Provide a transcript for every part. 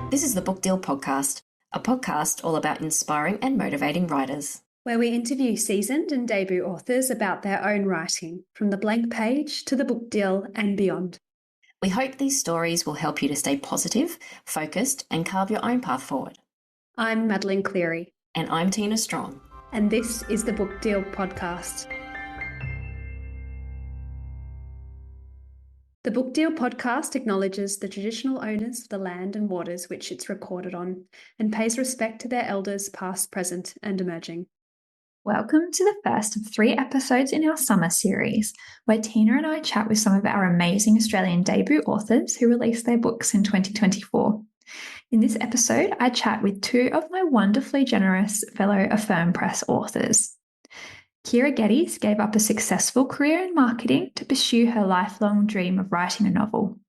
This is the Book Deal Podcast, a podcast all about inspiring and motivating writers. Where we interview seasoned and debut authors about their own writing, from the blank page to the book deal and beyond. We hope these stories will help you to stay positive, focused, and carve your own path forward. I'm Madeliene Cleary. And I'm Tina Strong. And this is the Book Deal Podcast. The Book Deal Podcast acknowledges the traditional owners of the land and waters which it's recorded on and pays respect to their elders past, present and emerging. Welcome to the first of 3 episodes in our summer series, where Tina and I chat with some of our amazing Australian debut authors who released their books in 2024. In this episode, I chat with 2 of my wonderfully generous fellow Affirm Press authors. Kyra Geddes gave up a successful career in marketing to pursue her lifelong dream of writing a novel.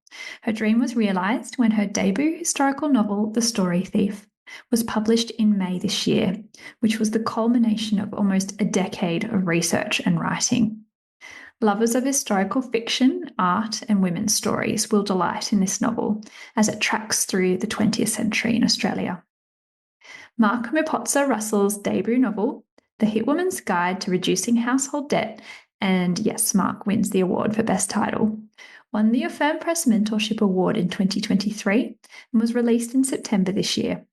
Her dream was realised when her debut historical novel, The Story Thief, was published in May this year, which was the culmination of almost a decade of research and writing. Lovers of historical fiction, art, and women's stories will delight in this novel as it tracks through the 20th century in Australia. Mark Mupotsa-Russell's debut novel, The Hitwoman's Guide to Reducing Household Debt, and yes, Mark wins the award for Best Title, won the Affirm Press Mentorship Award in 2023 and was released in September this year.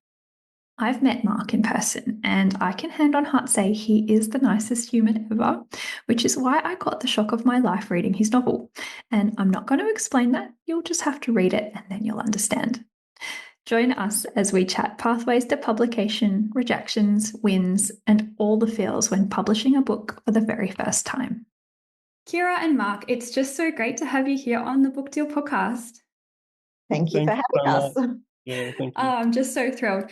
I've met Mark in person, and I can hand on heart say he is the nicest human ever, which is why I got the shock of my life reading his novel. And I'm not going to explain that, you'll just have to read it and then you'll understand. Join us as we chat pathways to publication, rejections, wins, and all the feels when publishing a book for the very first time. Kyra and Mark, it's just so great to have you here on the Book Deal Podcast. Thank you for having us. Yeah, thank you. I'm just so thrilled.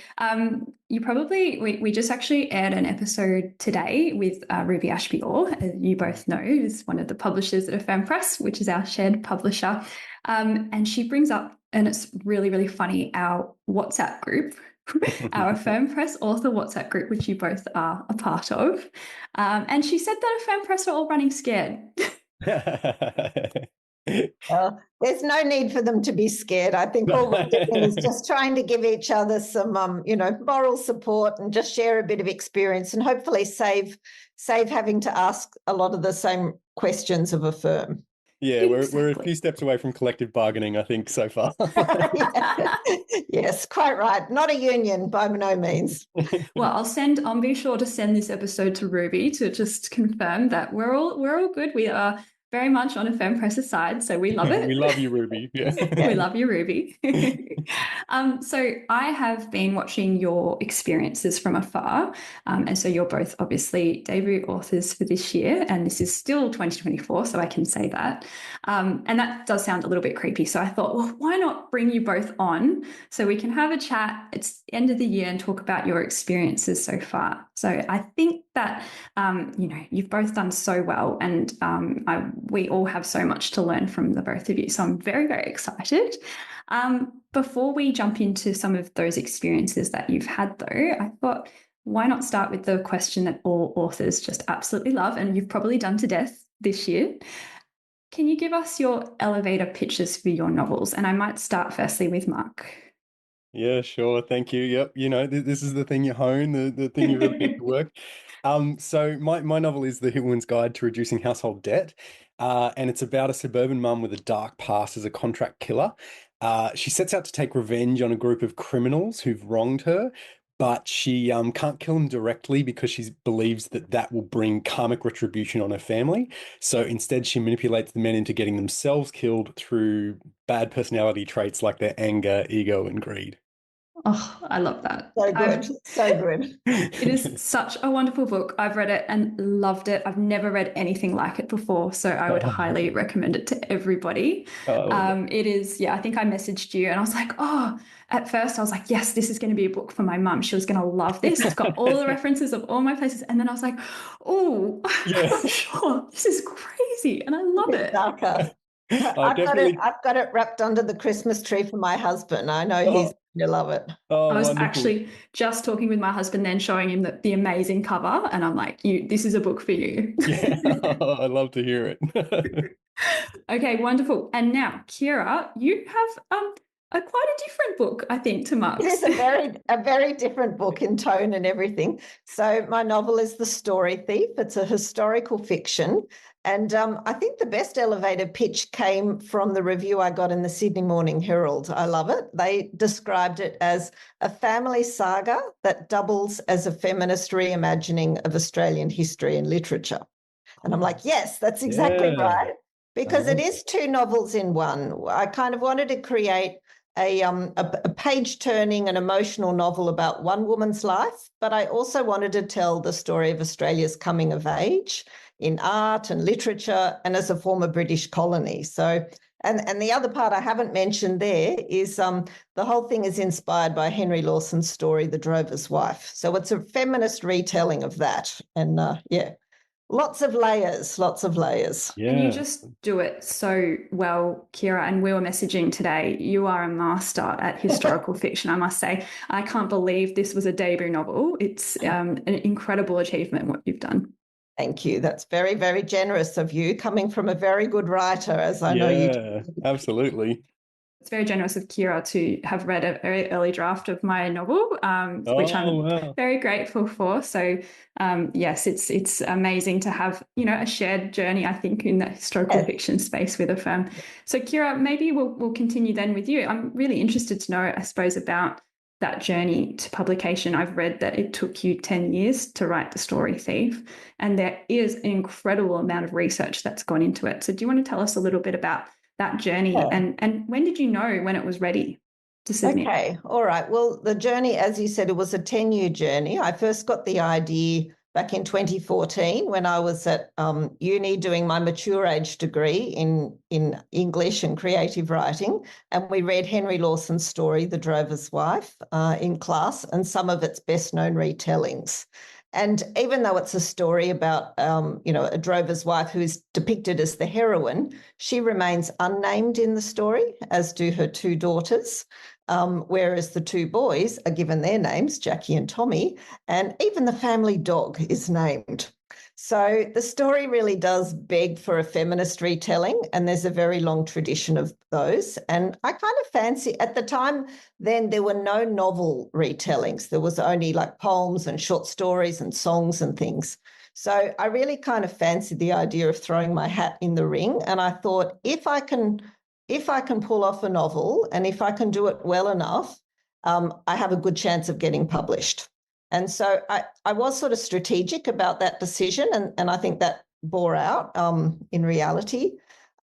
We just actually aired an episode today with Ruby Ashby-Orr, as you both know, is one of the publishers at Affirm Press, which is our shared publisher. And she brings up, and it's really, really funny, our WhatsApp group, our Affirm Press author WhatsApp group, which you both are a part of. And she said that Affirm Press are all running scared. Well, there's no need for them to be scared. I think all we're doing is just trying to give each other some, moral support and just share a bit of experience and hopefully save having to ask a lot of the same questions of Affirm. Yeah, Exactly. we're a few steps away from collective bargaining, I think, so far. Yeah. Yes, quite right. Not a union by no means. Well, I'll be sure to send this episode to Ruby to just confirm that we're all good. We are very much on Affirm Press's side, so we love it. We love you, Ruby. Yeah. We love you, Ruby. So I have been watching your experiences from afar. And so you're both obviously debut authors for this year, and this is still 2024, so I can say that. And that does sound a little bit creepy. So I thought, well, why not bring you both on so we can have a chat? It's the end of the year and talk about your experiences so far. So I think that, you've both done so well, and we all have so much to learn from the both of you. So I'm very, very excited. Before we jump into some of those experiences that you've had, though, I thought, why not start with the question that all authors just absolutely love, and you've probably done to death this year. Can you give us your elevator pitches for your novels? And I might start firstly with Mark. Yeah, sure. Thank you. Yep. This is the thing you hone, the thing you really get to work. So my novel is The Hitwoman's Guide to Reducing Household Debt. And it's about a suburban mum with a dark past as a contract killer. She sets out to take revenge on a group of criminals who've wronged her, but she can't kill them directly because she believes that will bring karmic retribution on her family. So instead, she manipulates the men into getting themselves killed through bad personality traits like their anger, ego, and greed. Oh, I love that. So good. So good. It is such a wonderful book. I've read it and loved it. I've never read anything like it before, so I would highly recommend it to everybody. It is, I think I messaged you and I was like, at first I was like, yes, this is going to be a book for my mum. She was going to love this. It's got all the references of all my places. And then I was like, I'm not sure. This is crazy. And I love it. Darker. I've got it wrapped under the Christmas tree for my husband. I know he's going to love it. I was actually just talking with my husband then, showing him the amazing cover, and I'm like, this is a book for you. Yeah, I love to hear it. Okay, wonderful. And now, Kyra, you have quite a different book, I think, to It is Mark's. a very different book in tone and everything. So my novel is The Story Thief. It's a historical fiction. And I think the best elevator pitch came from the review I got in the Sydney Morning Herald. I love it. They described it as a family saga that doubles as a feminist reimagining of Australian history and literature. And I'm like, yes, that's exactly Yeah, right. Because I it love is two novels in one. I kind of wanted to create a page-turning and emotional novel about one woman's life, but I also wanted to tell the story of Australia's coming of age in art and literature and as a former British colony. So, and the other part I haven't mentioned there is the whole thing is inspired by Henry Lawson's story, The Drover's Wife. So it's a feminist retelling of that. And yeah, lots of layers, lots of layers. And you Yeah. just do it so well, Kyra. And we were messaging today. You are a master at historical fiction, I must say. I can't believe this was a debut novel. It's an incredible achievement, what you've done. Thank you. That's very, very generous of you, coming from a very good writer, as I know you do. Yeah, absolutely. It's very generous of Kyra to have read a very early draft of my novel, which Oh, I'm wow. very grateful for. So, yes, it's amazing to have, a shared journey, I think, in the historical fiction space with a firm. So, Kyra, maybe we'll continue then with you. I'm really interested to know, I suppose, about that journey to publication. I've read that it took you 10 years to write The Story Thief, and there is an incredible amount of research that's gone into it. So, do you want to tell us a little bit about that journey, and when did you know when it was ready to submit? Okay, all right. Well, the journey, as you said, it was a 10-year journey. I first got the idea back in 2014 when I was at uni doing my mature age degree in English and creative writing. And we read Henry Lawson's story, The Drover's Wife, in class, and some of its best-known retellings. And even though it's a story about, a drover's wife who is depicted as the heroine, she remains unnamed in the story, as do her two daughters, whereas the two boys are given their names, Jackie and Tommy, and even the family dog is named. So the story really does beg for a feminist retelling, and there's a very long tradition of those. And I kind of fancy, at the time then, there were no novel retellings. There was only like poems and short stories and songs and things. So I really kind of fancied the idea of throwing my hat in the ring. And I thought, if I can pull off a novel and if I can do it well enough, I have a good chance of getting published. And so I was sort of strategic about that decision, and I think that bore out in reality.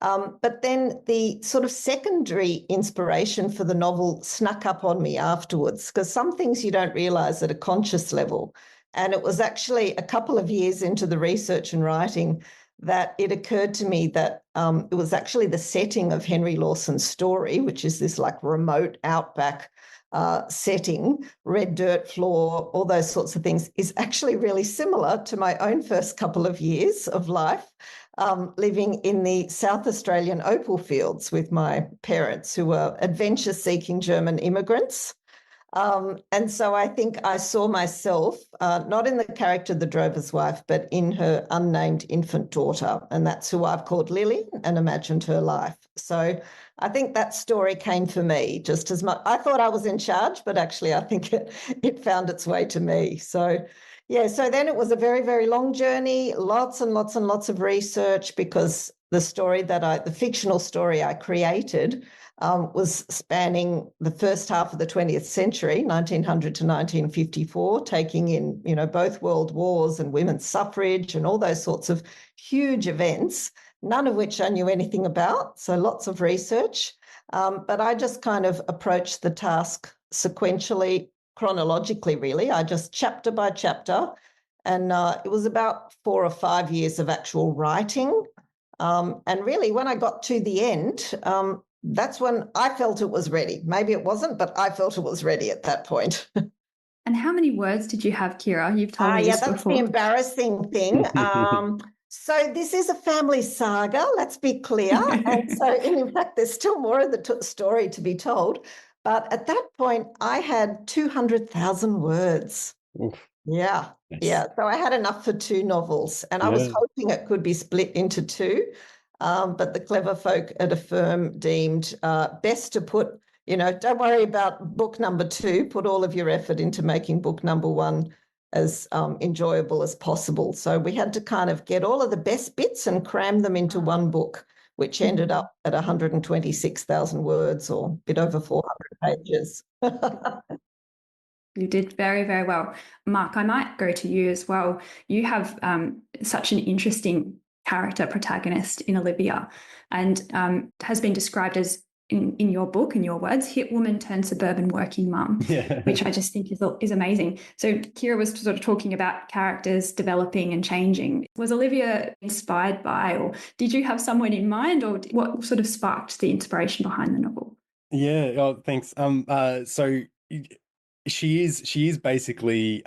But then the sort of secondary inspiration for the novel snuck up on me afterwards, because some things you don't realise at a conscious level. And it was actually a couple of years into the research and writing that it occurred to me that it was actually the setting of Henry Lawson's story, which is this like remote outback setting, red dirt floor, all those sorts of things, is actually really similar to my own first couple of years of life, living in the South Australian opal fields with my parents, who were adventure-seeking German immigrants. And so I think I saw myself, not in the character of the drover's wife, but in her unnamed infant daughter. And that's who I've called Lily and imagined her life. So I think that story came for me just as much. I thought I was in charge, but actually I think it found its way to me. So yeah, so then it was a very, very long journey, lots and lots and lots of research, because the fictional story I created was spanning the first half of the 20th century, 1900 to 1954, taking in, both world wars and women's suffrage and all those sorts of huge events, none of which I knew anything about. So lots of research. But I just kind of approached the task sequentially, chronologically, really. I just chapter by chapter. And it was about 4 or 5 years of actual writing. And really, when I got to the end, that's when I felt it was ready. Maybe it wasn't, but I felt it was ready at that point. And how many words did you have, Kyra? You've told me this that's before. the embarrassing thing. So this is a family saga, let's be clear. And so, in fact, there's still more of the story to be told. But at that point, I had 200,000 words. Oof. Yeah. Nice. Yeah. So I had enough for 2 novels, and I was hoping it could be split into 2. But the clever folk at a firm deemed best to put don't worry about book number 2. Put all of your effort into making book number 1 as enjoyable as possible. So we had to kind of get all of the best bits and cram them into one book, which ended up at 126,000 words, or a bit over 400 pages. You did very, very well. Mark, I might go to you as well. You have such an interesting character protagonist in Olivia, and has been described as, in your book, in your words, hit woman turned suburban working mum, which I just think is amazing. So Kyra was sort of talking about characters developing and changing. Was Olivia inspired by, or did you have someone in mind, or what sort of sparked the inspiration behind the novel? Yeah, oh, thanks. So she is basically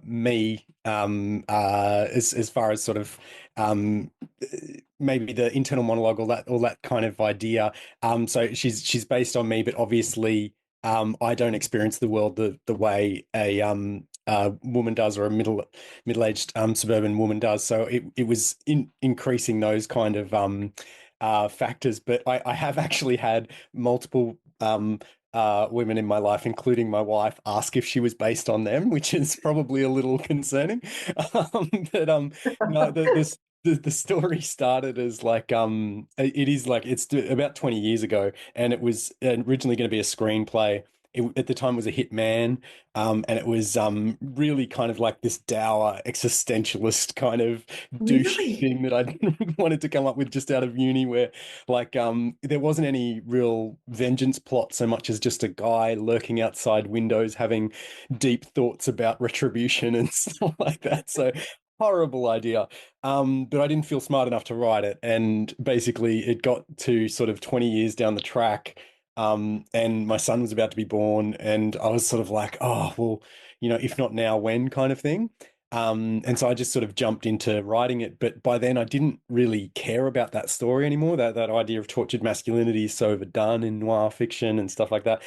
me, as far as sort of maybe the internal monologue, all that kind of idea. So she's based on me, but obviously I don't experience the world the way a woman does, or a middle-aged suburban woman does. So it was increasing those kind of factors. But I have actually had multiple women in my life, including my wife, ask if she was based on them, which is probably a little concerning. But no, the story started as like it is like, it's about 20 years ago, and it was originally going to be a screenplay. At the time was a hit man, and it was really kind of like this dour existentialist kind of douchey thing that I wanted to come up with just out of uni, where like there wasn't any real vengeance plot so much as just a guy lurking outside windows having deep thoughts about retribution and stuff like that. So horrible idea. But I didn't feel smart enough to write it, and basically it got to sort of 20 years down the track. And my son was about to be born, and I was sort of like, oh, well, if not now, when, kind of thing. And so I just sort of jumped into writing it. But by then I didn't really care about that story anymore. That idea of tortured masculinity is so overdone in noir fiction and stuff like that.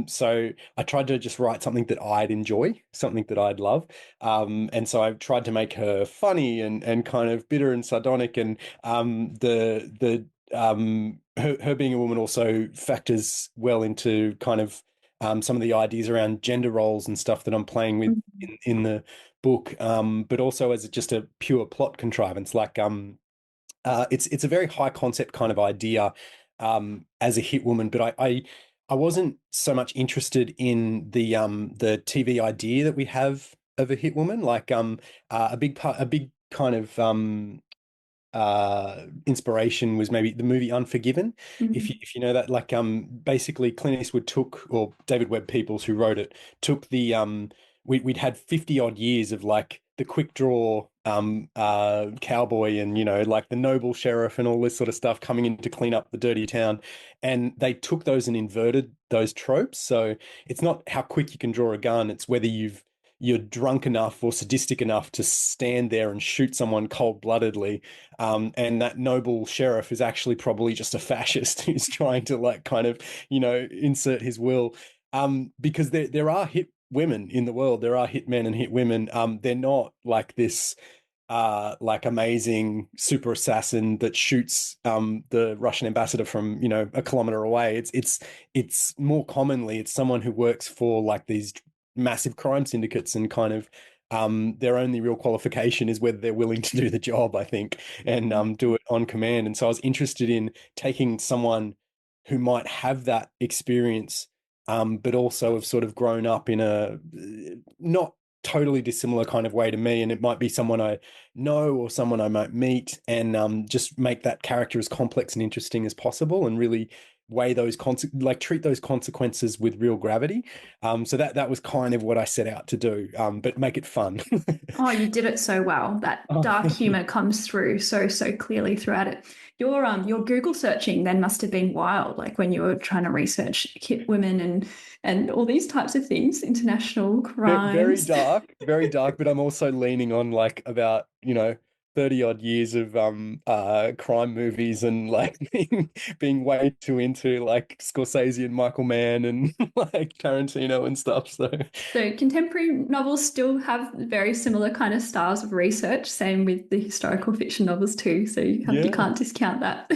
So I tried to just write something that I'd enjoy, something that I'd love. And so I tried to make her funny and kind of bitter and sardonic. And her being a woman also factors well into kind of some of the ideas around gender roles and stuff that I'm playing with in the book, but also as just a pure plot contrivance. Like it's a very high concept kind of idea as a hit woman, but I wasn't so much interested in the TV idea that we have of a hit woman. Like a big kind of inspiration was maybe the movie Unforgiven. If you know that, like basically Clint Eastwood took, or David Webb Peoples, who wrote it, took the we'd had 50 odd years of like the quick draw cowboy, and like the noble sheriff and all this sort of stuff coming in to clean up the dirty town, and they took those and inverted those tropes. So it's not how quick you can draw a gun, it's whether you're drunk enough or sadistic enough to stand there and shoot someone cold-bloodedly. And that noble sheriff is actually probably just a fascist who's trying to like kind of, insert his will. Because there are hit women in the world. There are hit men and hit women. They're not like this like amazing super assassin that shoots the Russian ambassador from a kilometer away. It's more commonly it's someone who works for like these massive crime syndicates, and kind of their only real qualification is whether they're willing to do the job, I think, and do it on command. And so I was interested in taking someone who might have that experience, but also have sort of grown up in a not totally dissimilar kind of way to me, and it might be someone I know or someone I might meet, and just make that character as complex and interesting as possible, and really weigh those treat those consequences with real gravity. So that was kind of what I set out to do, but make it fun. Oh, you did it so well. That dark humor comes through so clearly throughout it. Your Google searching then must have been wild, like when you were trying to research hit women and all these types of things, international crimes. Very dark, but I'm also leaning on like about 30 odd years of crime movies, and like being way too into like Scorsese and Michael Mann and like Tarantino and stuff. So contemporary novels still have very similar kind of styles of research, same with the historical fiction novels too, so you can't discount that.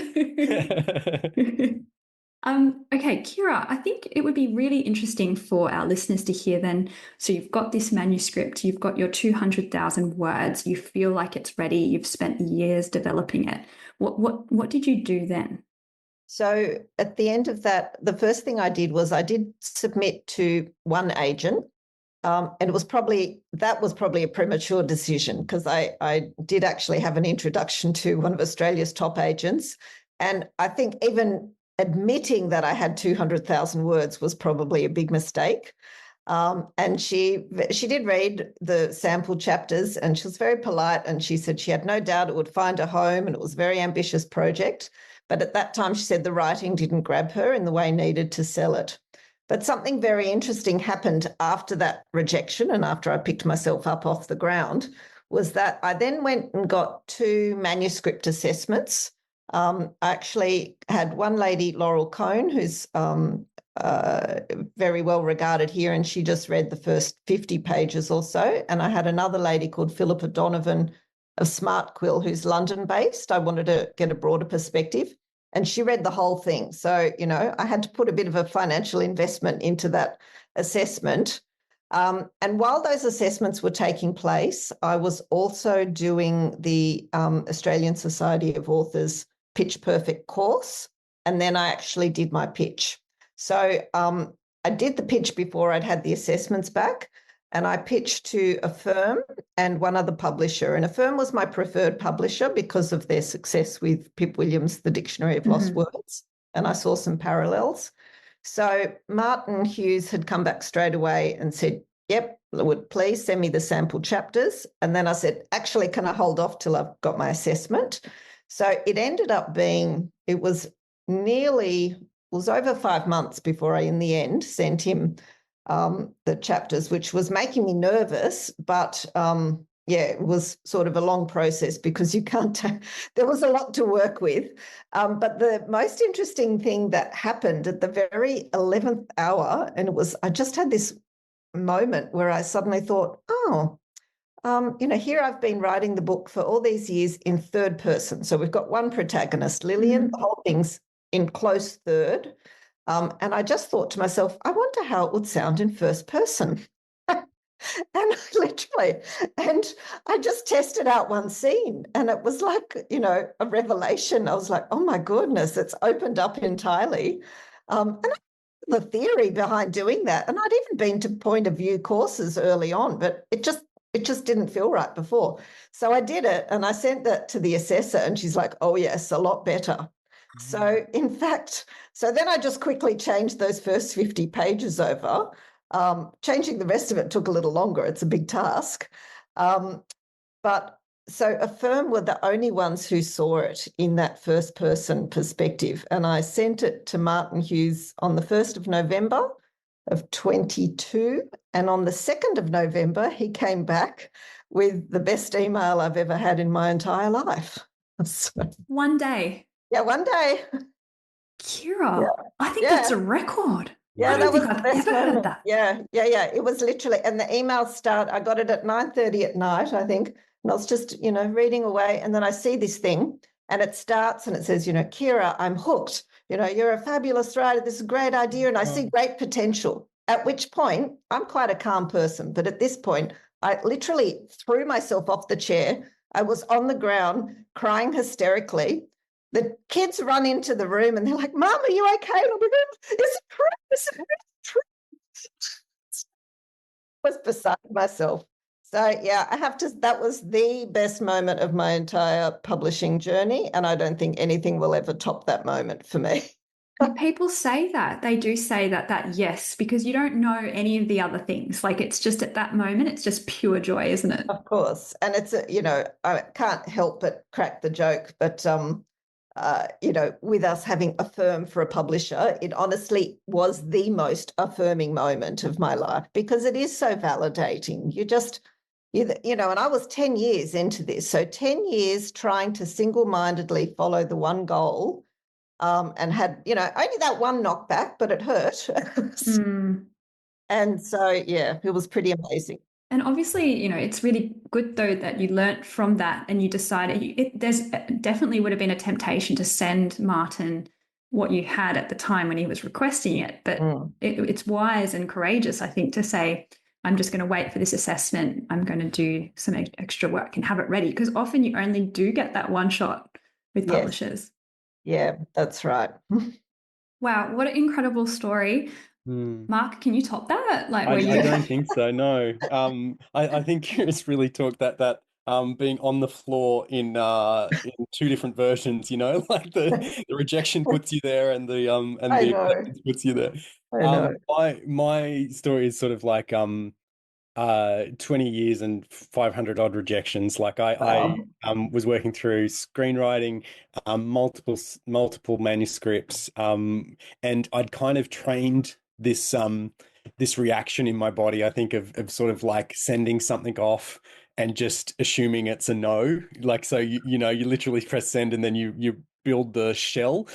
Okay, Kyra, I think it would be really interesting for our listeners to hear then. So you've got this manuscript, you've got your 200,000 words, you feel like it's ready, you've spent years developing it. What did you do then? So at the end of that, the first thing I did was I did submit to one agent. And that was probably a premature decision because I did actually have an introduction to one of Australia's top agents. And I think even admitting that I had 200,000 words was probably a big mistake. And she did read the sample chapters and she was very polite and she said she had no doubt it would find a home and it was a very ambitious project. But at that time, she said the writing didn't grab her in the way needed to sell it. But something very interesting happened after that rejection and after I picked myself up off the ground was that I then went and got 2 manuscript assessments. I actually had one lady, Laurel Cohn, who's very well regarded here, and she just read the first 50 pages or so. And I had another lady called Philippa Donovan of Smart Quill, who's London-based. I wanted to get a broader perspective. And she read the whole thing. So, I had to put a bit of a financial investment into that assessment. And while those assessments were taking place, I was also doing the Australian Society of Authors Pitch Perfect course. And then I actually did my pitch. So I did the pitch before I'd had the assessments back. And I pitched to a firm and one other publisher. And a firm was my preferred publisher because of their success with Pip Williams' The Dictionary of Lost Words. And I saw some parallels. So Martin Hughes had come back straight away and said, yep, would please send me the sample chapters. And then I said, actually, can I hold off till I've got my assessment? So it ended up being, it was over 5 months before I, in the end, sent him the chapters, which was making me nervous, but it was sort of a long process because you can't, there was a lot to work with. But the most interesting thing that happened at the very 11th hour, and I just had this moment where I suddenly thought, here I've been writing the book for all these years in third person. So we've got one protagonist, Lillian, the whole thing's in close third. And I just thought to myself, I wonder how it would sound in first person. And I just tested out one scene and it was like, a revelation. I was like, oh my goodness, it's opened up entirely. And the theory behind doing that, and I'd even been to point of view courses early on, but it just didn't feel right before. So I did it and I sent that to the assessor and she's like, oh yes, a lot better. So in fact, then I just quickly changed those first 50 pages over. Changing the rest of it took a little longer. It's a big task. But so a firm were the only ones who saw it in that first person perspective. And I sent it to Martin Hughes on the 1st of November of 22. And on the 2nd of November, he came back with the best email I've ever had in my entire life. So, one day. Yeah, one day. Kyra, I think that's a record. Yeah, I don't think I've ever heard that. Yeah. It was literally, and the email I got it at 9:30 at night, I think, and I was just, reading away, and then I see this thing, and it starts, and it says, Kyra, I'm hooked. You're a fabulous writer. This is a great idea, and I see great potential. At which point, I'm quite a calm person, but at this point, I literally threw myself off the chair. I was on the ground crying hysterically. The kids run into the room and they're like, Mum, are you okay? And I'm like, is it true? Is it really true? I was beside myself. So, that was the best moment of my entire publishing journey. And I don't think anything will ever top that moment for me. And people say that. They do say that yes, because you don't know any of the other things. Like it's just at that moment, it's just pure joy, isn't it? Of course. And it's, I can't help but crack the joke, but with us having a firm for a publisher, it honestly was the most affirming moment of my life because it is so validating. And I was 10 years into this. So 10 years trying to single-mindedly follow the one goal and had, only that one knockback, but it hurt. And so, it was pretty amazing. And obviously, it's really good, though, that you learnt from that and you decided there's definitely would have been a temptation to send Martin what you had at the time when he was requesting it. But it's wise and courageous, I think, to say, I'm just going to wait for this assessment. I'm going to do some extra work and have it ready, because often you only do get that one shot with publishers. Yeah, that's right. Wow, what an incredible story. Mark, can you top that? Like, I don't think so, no. I think it's really talked that being on the floor in two different versions, you know, like the rejection puts you there and the acceptance puts you there. I know. My story is sort of like 20 years and 500 odd rejections. Like I was working through screenwriting, multiple manuscripts, and I'd kind of trained this reaction in my body, I think, of sort of like sending something off and just assuming it's a no. Like, so you know, you literally press send and then you build the shell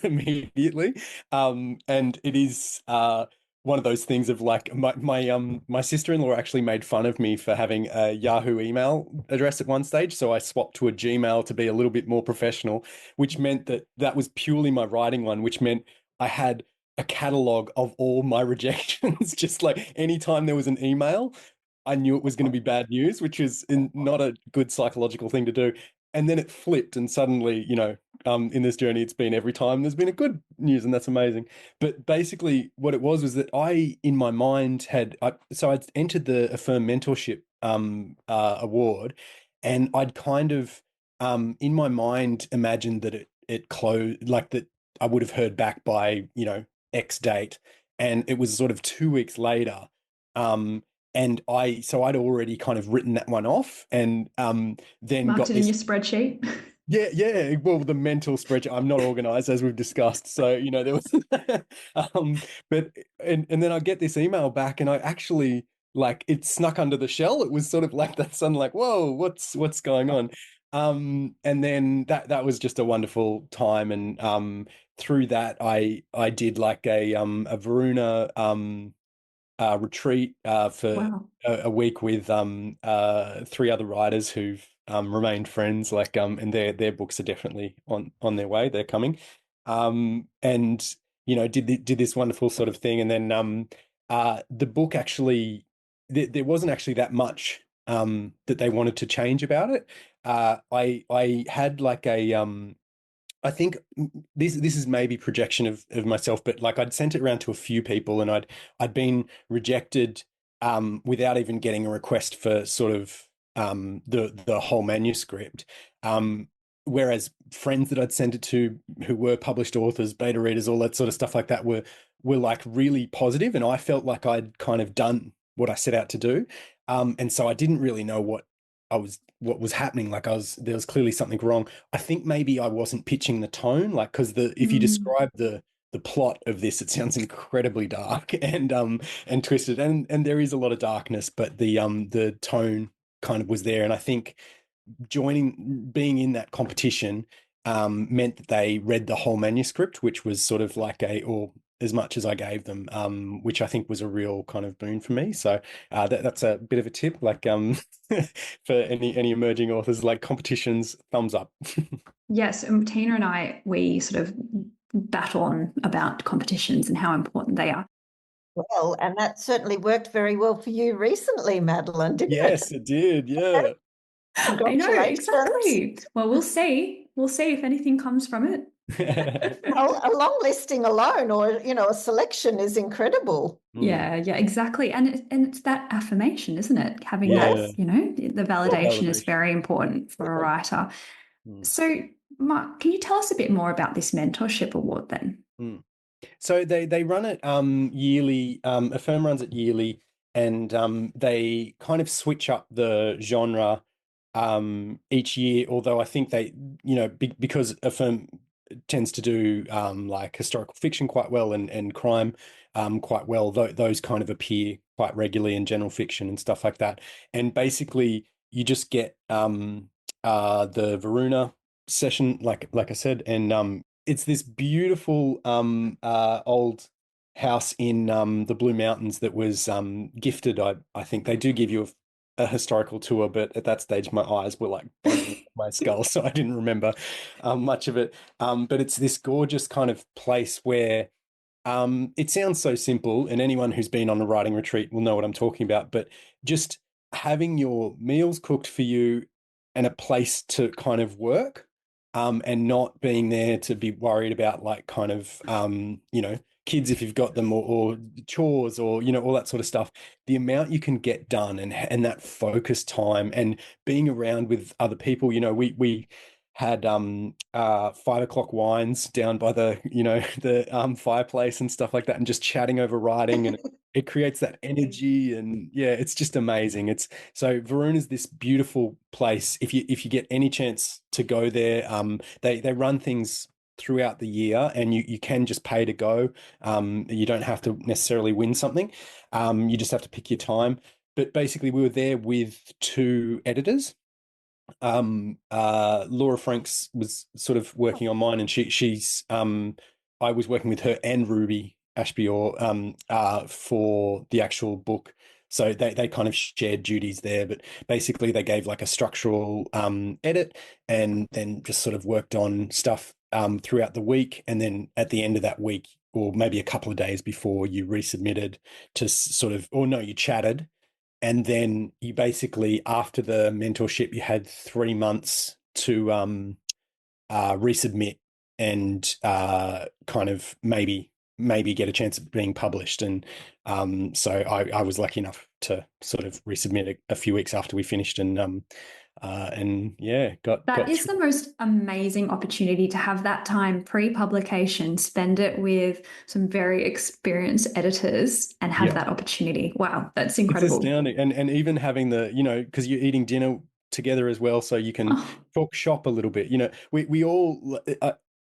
immediately. And it is one of those things of like my sister-in-law actually made fun of me for having a Yahoo email address at one stage, so I swapped to a Gmail to be a little bit more professional, which meant that was purely my writing one, which meant I had a catalog of all my rejections. Just like anytime there was an email, I knew it was going to be bad news, which is not a good psychological thing to do. And then it flipped, and suddenly, you know, in this journey, it's been every time there's been a good news, and that's amazing. But basically, what it was that I, in my mind, so I'd entered the Affirm Mentorship award, and I'd kind of in my mind imagined that it closed, like that I would have heard back by, you know, X date, and it was sort of 2 weeks later. And I'd already kind of written that one off, and then marked got it this in your spreadsheet. Yeah. Well, the mental spreadsheet. I'm not organized, as we've discussed. So, you know, there was, but and then I get this email back, and I actually like it snuck under the shell. It was sort of like that sudden, like, whoa, what's going on? And then that was just a wonderful time, and through that, I did like a Varuna retreat for a week with three other writers who've remained friends. Like and their books are definitely on their way. They're coming. And you know, did this wonderful sort of thing. And then the book actually there wasn't actually that much that they wanted to change about it. I had like I think this is maybe projection of myself, but like I'd sent it around to a few people, and I'd been rejected without even getting a request for sort of the whole manuscript. Whereas friends that I'd sent it to, who were published authors, beta readers, all that sort of stuff like that, were like really positive, and I felt like I'd kind of done what I set out to do. And so I didn't really know what was happening. Like there was clearly something wrong. I think maybe I wasn't pitching the tone, like, because if you describe the plot of this, it sounds incredibly dark and twisted, and there is a lot of darkness, but the tone kind of was there. And I think being in that competition meant that they read the whole manuscript, which was sort of like or as much as I gave them, which I think was a real kind of boon for me. So that's a bit of a tip, like for any emerging authors, like competitions, thumbs up. Yes, and Tina and I, we sort of battle on about competitions and how important they are. Well, and that certainly worked very well for you recently, Madeliene, didn't it? Yes, it did. Yeah. I know, exactly. Well, we'll see. We'll see if anything comes from it. A long listing alone, or you know, a selection is incredible. Yeah, exactly. And it's that affirmation, isn't it? Having that, you know, the validation is very important for a writer. So, Mark, can you tell us a bit more about this mentorship award then? So they run it yearly. A firm runs it yearly, and they kind of switch up the genre each year. Although I think they, you know, because a firm tends to do like historical fiction quite well and crime quite well, those kind of appear quite regularly in general fiction and stuff like that. And basically, you just get the Varuna session, like I said, and it's this beautiful old house in the Blue Mountains that was gifted. I think they do give you a historical tour, but at that stage my eyes were like bugging. my skull, so I didn't remember much of it. But it's this gorgeous kind of place where it sounds so simple, and anyone who's been on a writing retreat will know what I'm talking about, but just having your meals cooked for you and a place to kind of work, and not being there to be worried about like kind of, kids if you've got them, or chores, or, all that sort of stuff. The amount you can get done, and that focus time, and being around with other people. We had 5 o'clock wines down by the the fireplace and stuff like that, and just chatting over writing, and it creates that energy, and yeah, it's just amazing. So Varun is this beautiful place. If you get any chance to go there, they run things throughout the year, and you can just pay to go. You don't have to necessarily win something. You just have to pick your time. But basically, we were there with 2 editors. Laura Franks was sort of working on mine, and she's I was working with her and Ruby Ashby for the actual book. So they kind of shared duties there, but basically they gave like a structural edit, and then just sort of worked on stuff throughout the week, and then at the end of that week, or maybe a couple of days before, you resubmitted to sort of, or no, you chatted, and then you basically, after the mentorship, you had 3 months to resubmit, and kind of maybe get a chance of being published. And so I was lucky enough to sort of resubmit a few weeks after we finished, and yeah, That is the most amazing opportunity to have that time pre-publication, spend it with some very experienced editors, and have that opportunity. Wow, that's incredible. It's astounding. And even having the, because you're eating dinner together as well, so you can talk shop a little bit. We all,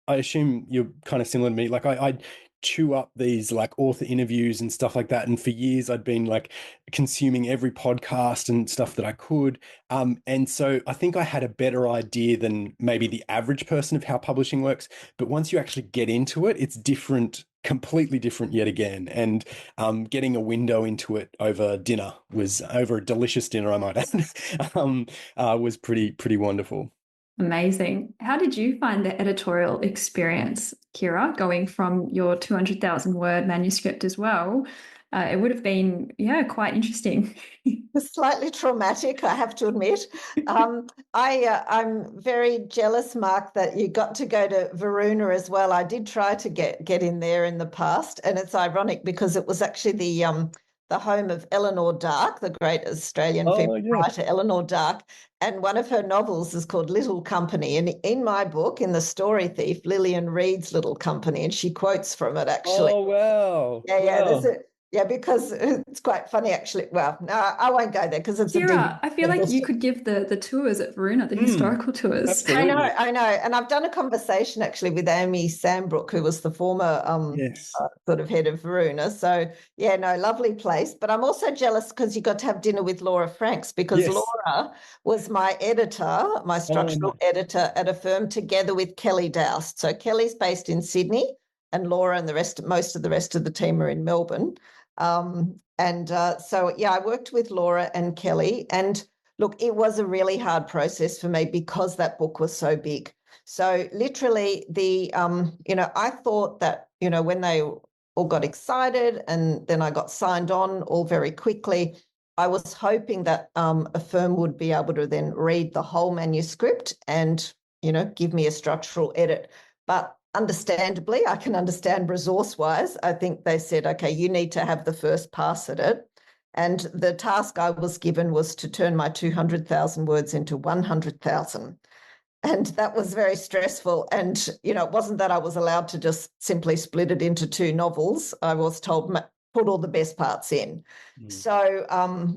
I assume you're kind of similar to me. Like I chew up these like author interviews and stuff like that, and for years I'd been like consuming every podcast and stuff that I could, and so I think I had a better idea than maybe the average person of how publishing works. But once you actually get into it, it's different, completely different yet again. And getting a window into it over a delicious dinner, I might add, was pretty wonderful. Amazing. How did you find the editorial experience, Kyra, going from your 200,000 word manuscript as well? It would have been, quite interesting. Slightly traumatic, I have to admit. I'm very jealous, Mark, that you got to go to Varuna as well. I did try to get in there in the past, and it's ironic because it was actually the home of Eleanor Dark, the great Australian female writer, Eleanor Dark, and one of her novels is called Little Company. And in my book, in The Story Thief, Lillian reads Little Company, and she quotes from it, actually. Oh, wow. Yeah, there's it. Yeah, because it's quite funny, actually. Well, no, I won't go there because it's Kyra, I feel like you could give the tours at Varuna, the historical tours. Absolutely. I know. And I've done a conversation actually with Amy Sambrook, who was the former sort of head of Varuna. So, yeah, no, lovely place. But I'm also jealous because you got to have dinner with Laura Franks, because Laura was my editor, my structural editor at a firm, together with Kelly Doust. So Kelly's based in Sydney, and Laura and most of the rest of the team are in Melbourne. So, I worked with Laura and Kelly, and look, it was a really hard process for me because that book was so big. So literally I thought that, when they all got excited and then I got signed on all very quickly, I was hoping that a firm would be able to then read the whole manuscript and, give me a structural edit. But understandably, I can understand resource-wise, I think they said, okay, you need to have the first pass at it. And the task I was given was to turn my 200,000 words into 100,000. And that was very stressful. And, it wasn't that I was allowed to just simply split it into 2 novels. I was told, put all the best parts in. So,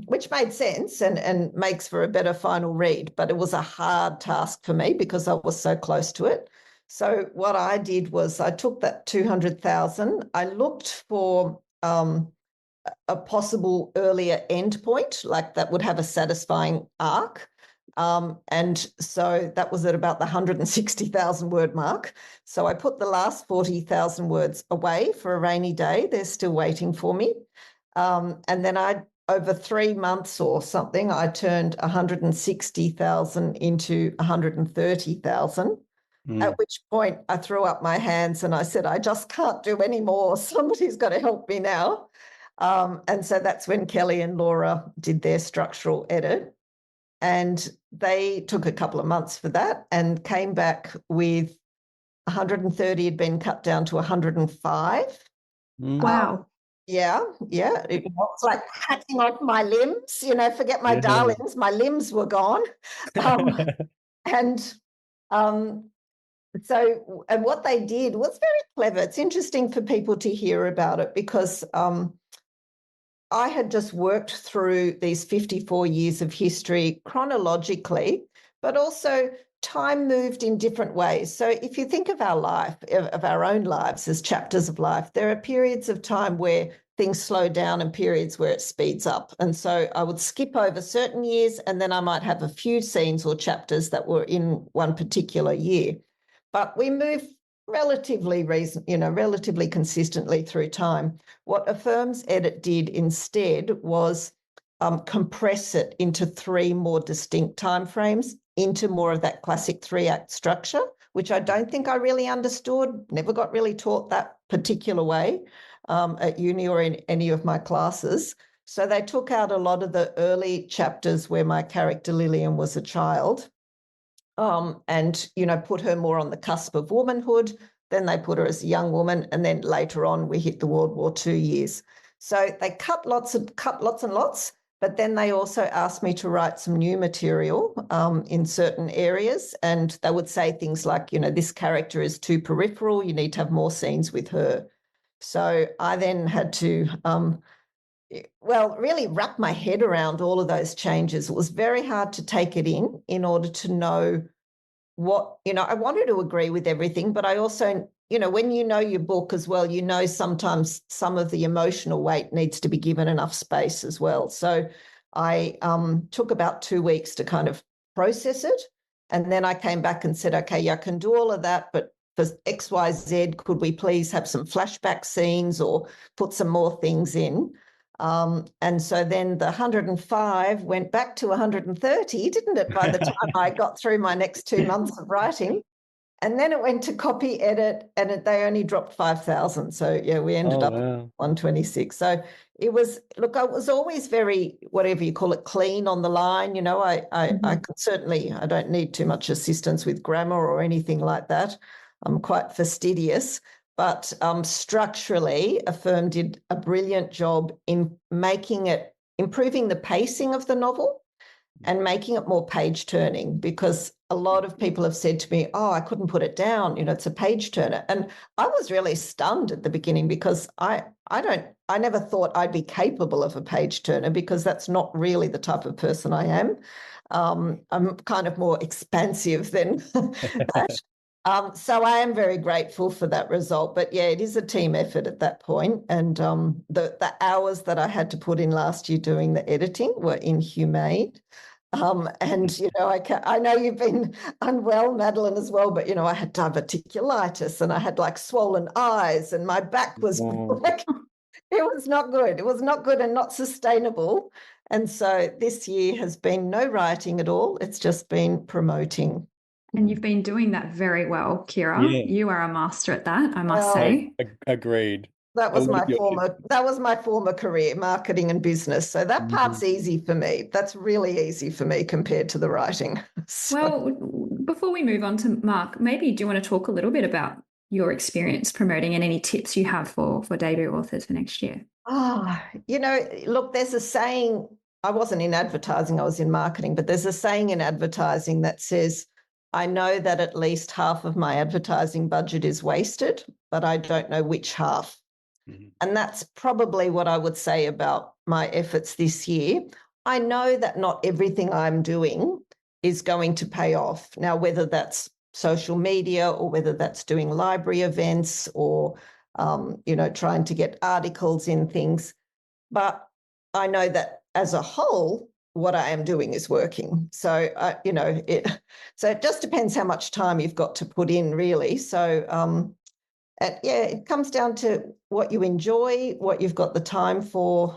which made sense and makes for a better final read. But it was a hard task for me because I was so close to it. So what I did was I took that 200,000, I looked for a possible earlier end point, like that would have a satisfying arc. And so that was at about the 160,000 word mark. So I put the last 40,000 words away for a rainy day. They're still waiting for me. And then I over 3 months or something, I turned 160,000 into 130,000. At which point I threw up my hands and I said, I just can't do any more. Somebody's got to help me now. And so that's when Kelly and Laura did their structural edit. And they took a couple of months for that and came back with 130 had been cut down to 105. Wow. Yeah. It was like hacking off my limbs, forget my darlings, my limbs were gone. And so, and what they did was very clever. It's interesting for people to hear about it because I had just worked through these 54 years of history chronologically, but also time moved in different ways. So if you think of our life, of our own lives as chapters of life, there are periods of time where things slow down and periods where it speeds up. And so I would skip over certain years and then I might have a few scenes or chapters that were in one particular year. But we move relatively consistently through time. What Affirm's edit did instead was compress it into 3 more distinct timeframes, into more of that classic 3-act structure, which I don't think I really understood, never got really taught that particular way at uni or in any of my classes. So they took out a lot of the early chapters where my character Lillian was a child, and, put her more on the cusp of womanhood. Then they put her as a young woman. And then later on, we hit the World War II years. So they cut lots and lots. But then they also asked me to write some new material in certain areas. And they would say things like, this character is too peripheral. You need to have more scenes with her. So I then had to really wrap my head around all of those changes. It was very hard to take it in order to know what, I wanted to agree with everything, but I also, when you know your book as well, sometimes some of the emotional weight needs to be given enough space as well. So I took about 2 weeks to kind of process it. And then I came back and said, okay, I can do all of that, but for XYZ, could we please have some flashback scenes or put some more things in? And so then the 105 went back to 130, didn't it, by the time I got through my next 2 months of writing? And then it went to copy edit and they only dropped 5,000. So, we ended up at 126. So it was always very, whatever you call it, clean on the line. I could certainly, I don't need too much assistance with grammar or anything like that. I'm quite fastidious. But structurally, Affirm did a brilliant job in improving the pacing of the novel and making it more page turning, because a lot of people have said to me, I couldn't put it down, it's a page turner. And I was really stunned at the beginning because I never thought I'd be capable of a page turner, because that's not really the type of person I am. I'm kind of more expansive than that. So I am very grateful for that result. But it is a team effort at that point. And the hours that I had to put in last year doing the editing were inhumane. And, I know you've been unwell, Madeliene, as well, but, I had diverticulitis and I had like swollen eyes and my back was it was not good. It was not good and not sustainable. And so this year has been no writing at all. It's just been promoting. And you've been doing that very well, Kyra. Yeah. You are a master at that, I must say. Agreed. That was my former career, marketing and business. So that part's easy for me. That's really easy for me compared to the writing. Well, before we move on to Mark, maybe do you want to talk a little bit about your experience promoting and any tips you have for debut authors for next year? Look, there's a saying, I wasn't in advertising, I was in marketing, but there's a saying in advertising that says, I know that at least half of my advertising budget is wasted, but I don't know which half. And that's probably what I would say about my efforts this year. I know that not everything I'm doing is going to pay off. Now, whether that's social media or whether that's doing library events or, trying to get articles in things. But I know that as a whole, what I am doing is working. So, it just depends how much time you've got to put in, really. So, yeah, it comes down to what you enjoy, what you've got the time for.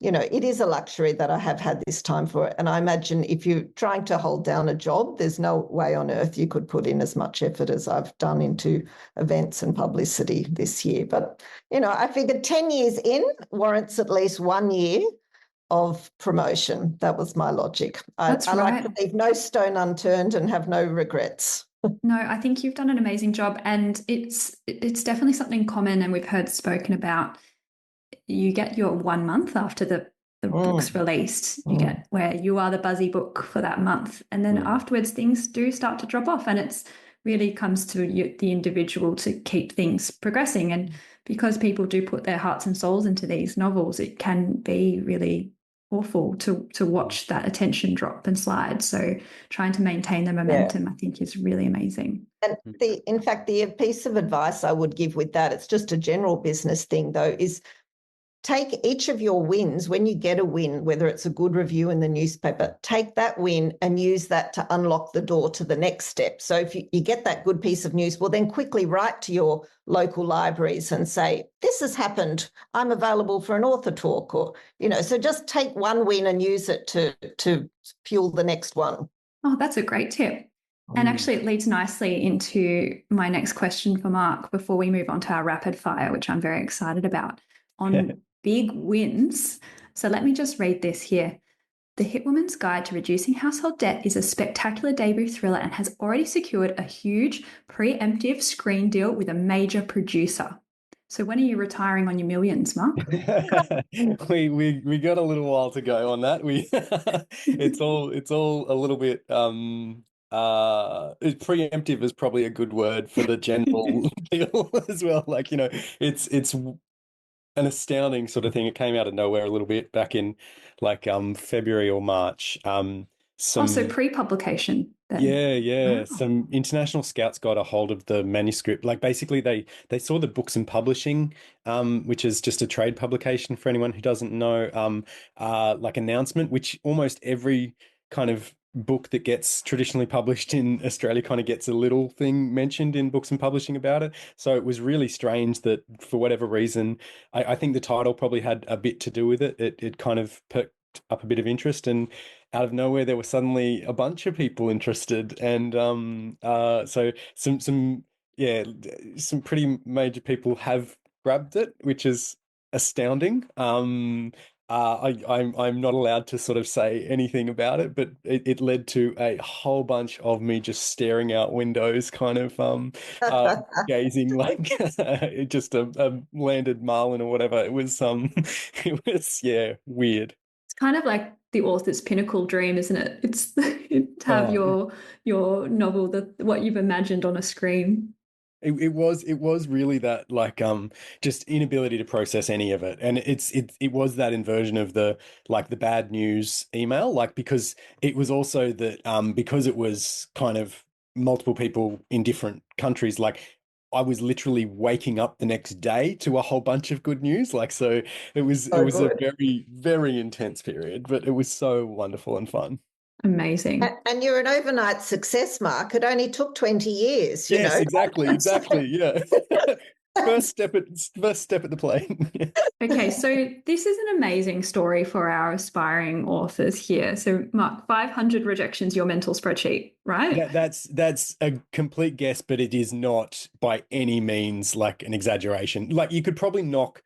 It is a luxury that I have had this time for it. And I imagine if you're trying to hold down a job, there's no way on earth you could put in as much effort as I've done into events and publicity this year. But, I figured 10 years in warrants at least 1 year of promotion. That was my logic. That's I like right. to leave no stone unturned and have no regrets. No, I think you've done an amazing job, and it's definitely something common, and we've heard spoken about. You get your 1 month after the book's released. You get where you are the buzzy book for that month, and then afterwards things do start to drop off, and it's really comes to the individual to keep things progressing. And because people do put their hearts and souls into these novels, it can be really awful to watch that attention drop and slide. So trying to maintain the momentum, I think, is really amazing. And in fact, the piece of advice I would give with that, it's just a general business thing though, is take each of your wins. When you get a win, whether it's a good review in the newspaper, take that win and use that to unlock the door to the next step. So if you get that good piece of news, well, then quickly write to your local libraries and say, this has happened. I'm available for an author talk, or, so just take one win and use it to fuel the next one. Oh, that's a great tip. And actually, it leads nicely into my next question for Mark before we move on to our rapid fire, which I'm very excited about, on big wins. So let me just read this here. The Hitwoman's Guide to Reducing Household Debt is a spectacular debut thriller and has already secured a huge preemptive screen deal with a major producer. So when are you retiring on your millions, Mark? we got a little while to go on that. It's all a little bit preemptive is probably a good word for the general deal as well. Like, it's an astounding sort of thing. It came out of nowhere a little bit back in like February or March. So pre-publication then. Yeah. Wow. Some international scouts got a hold of the manuscript. Like basically they saw the Books and Publishing, which is just a trade publication for anyone who doesn't know, like announcement, which almost every kind of book that gets traditionally published in Australia kind of gets a little thing mentioned in Books and Publishing about it. So it was really strange that for whatever reason, I think the title probably had a bit to do with it. It kind of perked up a bit of interest, and out of nowhere there were suddenly a bunch of people interested, and so some pretty major people have grabbed it, which is astounding. I'm not allowed to sort of say anything about it, but it led to a whole bunch of me just staring out windows, kind of gazing like just a landed marlin or whatever. It was weird. It's kind of like the author's pinnacle dream, isn't it? It's to have your novel, what you've imagined on a screen. It was really that, like, just inability to process any of it, and it was that inversion of the bad news email, like, because it was also that because it was kind of multiple people in different countries, like I was literally waking up the next day to a whole bunch of good news, like, so it was a very, very intense period, but it was so wonderful and fun. Amazing. And you're an overnight success, Mark. It only took 20 years, you know. Exactly. Yeah. First step at the plane. Okay, so this is an amazing story for our aspiring authors here. So, Mark, 500 rejections, your mental spreadsheet, right? That's a complete guess, but it is not by any means like an exaggeration. Like, you could probably knock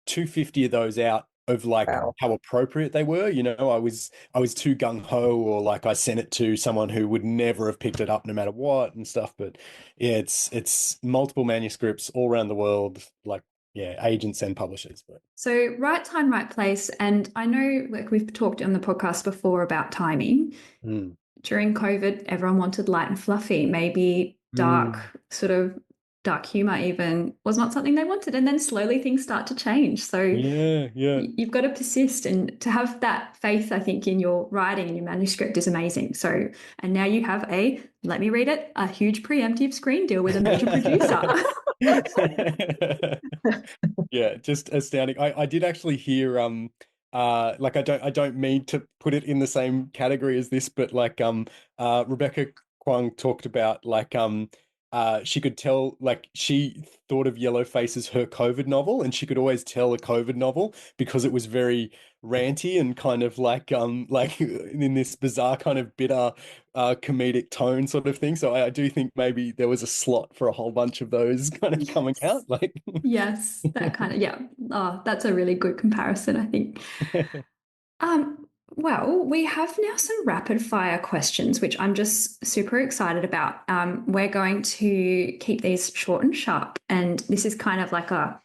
250 of those out of like how appropriate they were. I was too gung-ho, or like I sent it to someone who would never have picked it up no matter what and stuff. But yeah, it's multiple manuscripts all around the world, like, agents and publishers. But so right time, right place. And I know, like, we've talked on the podcast before about timing. During COVID, everyone wanted light and fluffy. Maybe dark humor even was not something they wanted, and then slowly things start to change. So you've got to persist, and to have that faith, I think, in your writing and your manuscript is amazing. So, and now you have let me read it, a huge preemptive screen deal with a major producer. Yeah, just astounding. I did actually hear like, I don't mean to put it in the same category as this, but like Rebecca Kwong talked about, like, she could tell, like, she thought of Yellowface as her COVID novel, and she could always tell a COVID novel because it was very ranty and kind of like in this bizarre kind of bitter comedic tone sort of thing. So I do think maybe there was a slot for a whole bunch of those kind of coming out. Like, Yes, that kind of, yeah. Oh, that's a really good comparison, I think. Well, we have now some rapid fire questions, which I'm just super excited about. We're going to keep these short and sharp, and this is kind of like a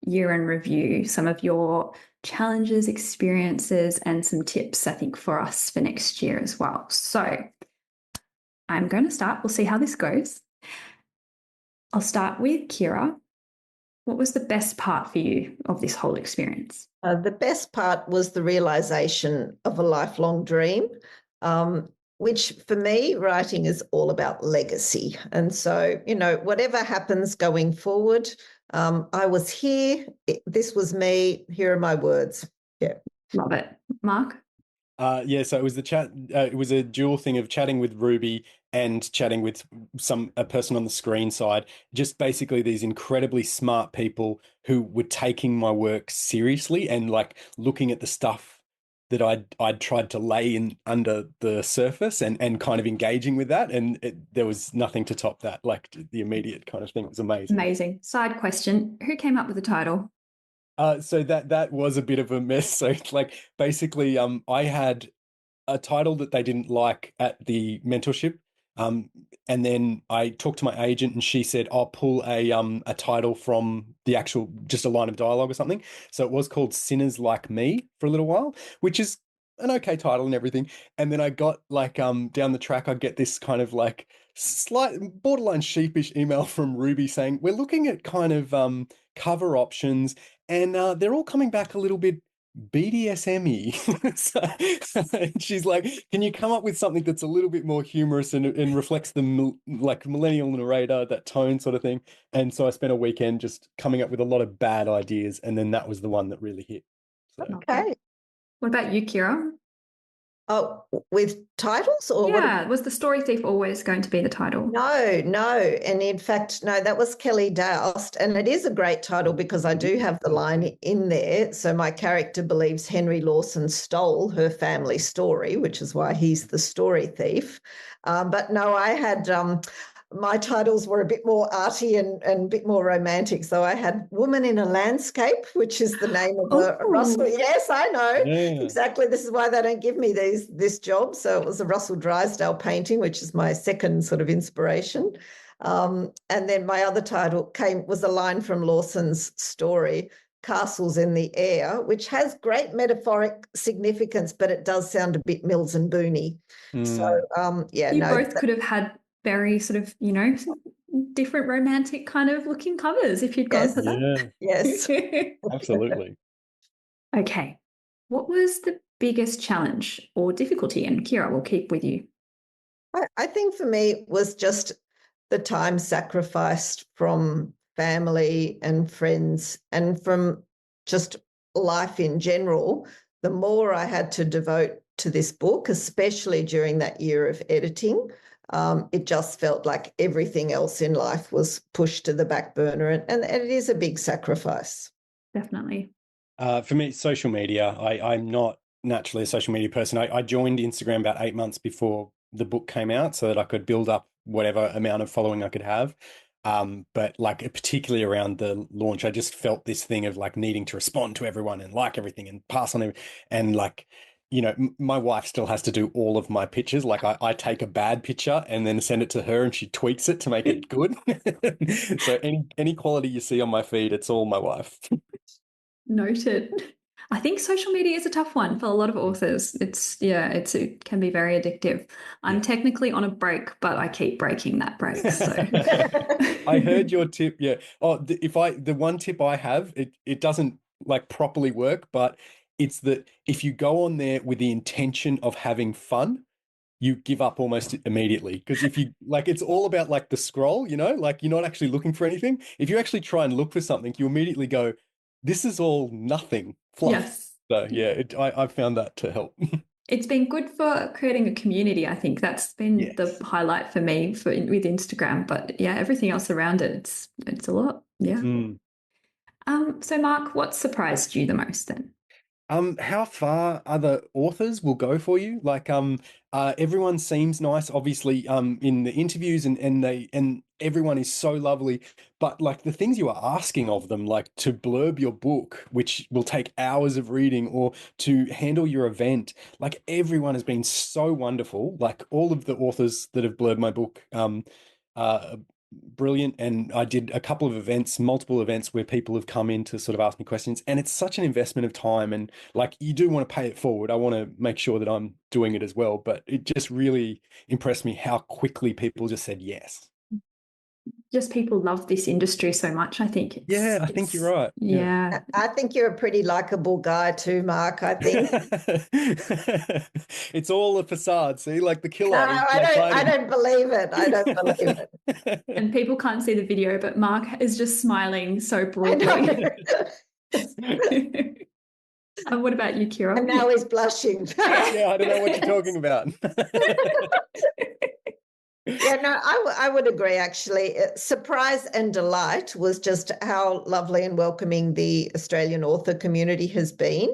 year in review, some of your challenges, experiences, and some tips, I think, for us for next year as well. So I'm going to start. We'll see how this goes. I'll start with Kyra. What was the best part for you of this whole experience? The best part was the realization of a lifelong dream, which for me, writing is all about legacy. And so, whatever happens going forward, I was here. This was me. Here are my words. Yeah. Love it. Mark? Yeah, so it was the chat. It was a dual thing of chatting with Ruby and chatting with a person on the screen side. Just basically these incredibly smart people who were taking my work seriously and like looking at the stuff that I'd tried to lay in under the surface and kind of engaging with that. And there was nothing to top that. Like the immediate kind of thing was amazing. Amazing. Side question: who came up with the title? So that was a bit of a mess. So like basically, I had a title that they didn't like at the mentorship. And then I talked to my agent and she said, I'll pull a title from the actual, just a line of dialogue or something. So it was called Sinners Like Me for a little while, which is an okay title and everything. And then I got like down the track, I get this kind of like slight borderline sheepish email from Ruby saying, we're looking at kind of cover options and they're all coming back a little bit BDSM-y. And she's like, can you come up with something that's a little bit more humorous and reflects the like millennial narrator, that tone sort of thing? And so I spent a weekend just coming up with a lot of bad ideas, and then that was the one that really hit. So. Okay. What about you, Kyra? Oh, with titles or yeah, was The Story Thief always going to be the title? No. And in fact, no, that was Kelly Doust. And it is a great title because I do have the line in there. So my character believes Henry Lawson stole her family story, which is why he's the story thief. But no, I had my titles were a bit more arty and a bit more romantic. So I had Woman in a Landscape, which is the name of a Russell. Yes, I know. Yeah. Exactly. This is why they don't give me this job. So it was a Russell Drysdale painting, which is my second sort of inspiration. And then my other title was a line from Lawson's story, Castles in the Air, which has great metaphoric significance, but it does sound a bit Mills and Booney. So, yeah. You both could have had very sort of, different romantic kind of looking covers if you'd gone for that. Yes, absolutely. Okay. What was the biggest challenge or difficulty? And Kyra, we'll keep with you. I think for me it was just the time sacrificed from family and friends and from just life in general. The more I had to devote to this book, especially during that year of editing, it just felt like everything else in life was pushed to the back burner, and it is a big sacrifice. Definitely. For me, social media. I'm not naturally a social media person. I joined Instagram about 8 months before the book came out so that I could build up whatever amount of following I could have. But like particularly around the launch, I just felt this thing of like needing to respond to everyone and like everything and pass on everything. And like, my wife still has to do all of my pictures. Like I take a bad picture and then send it to her and she tweaks it to make it good. So any quality you see on my feed, it's all my wife. Noted. I think social media is a tough one for a lot of authors. It can be very addictive. I'm technically on a break, but I keep breaking that break. So I heard your tip. Yeah. Oh, the one tip I have, it doesn't like properly work, but it's that if you go on there with the intention of having fun, you give up almost immediately. Because if you like, it's all about like the scroll, like you're not actually looking for anything. If you actually try and look for something, you immediately go, this is all nothing fluff. Yes. So yeah, I found that to help. It's been good for creating a community. I think that's been the Yes. highlight for me with Instagram. But yeah, everything else around it, it's a lot. Yeah. Mm. So Mark, what surprised you the most then? How far other authors will go for you? Like, everyone seems nice, obviously, in the interviews, and everyone is so lovely. But like the things you are asking of them, like to blurb your book, which will take hours of reading, or to handle your event, like everyone has been so wonderful. Like all of the authors that have blurbed my book, uh, brilliant. And I did a couple of events, multiple events where people have come in to sort of ask me questions, and it's such an investment of time. And like you do want to pay it forward. I want to make sure that I'm doing it as well. But it just really impressed me how quickly people just said yes. Just people love this industry so much. I think Yeah, I think you're right. Yeah. I think you're a pretty likable guy too, Mark, I think. It's all a facade. See, like the killer. No, is like I don't believe it. I don't believe it. And people can't see the video, but Mark is just smiling so I broadly. know. And what about you, Kyra? And now he's blushing. Yeah, I don't know what you're talking about. Yeah, no, I would agree, actually. Surprise and delight was just how lovely and welcoming the Australian author community has been.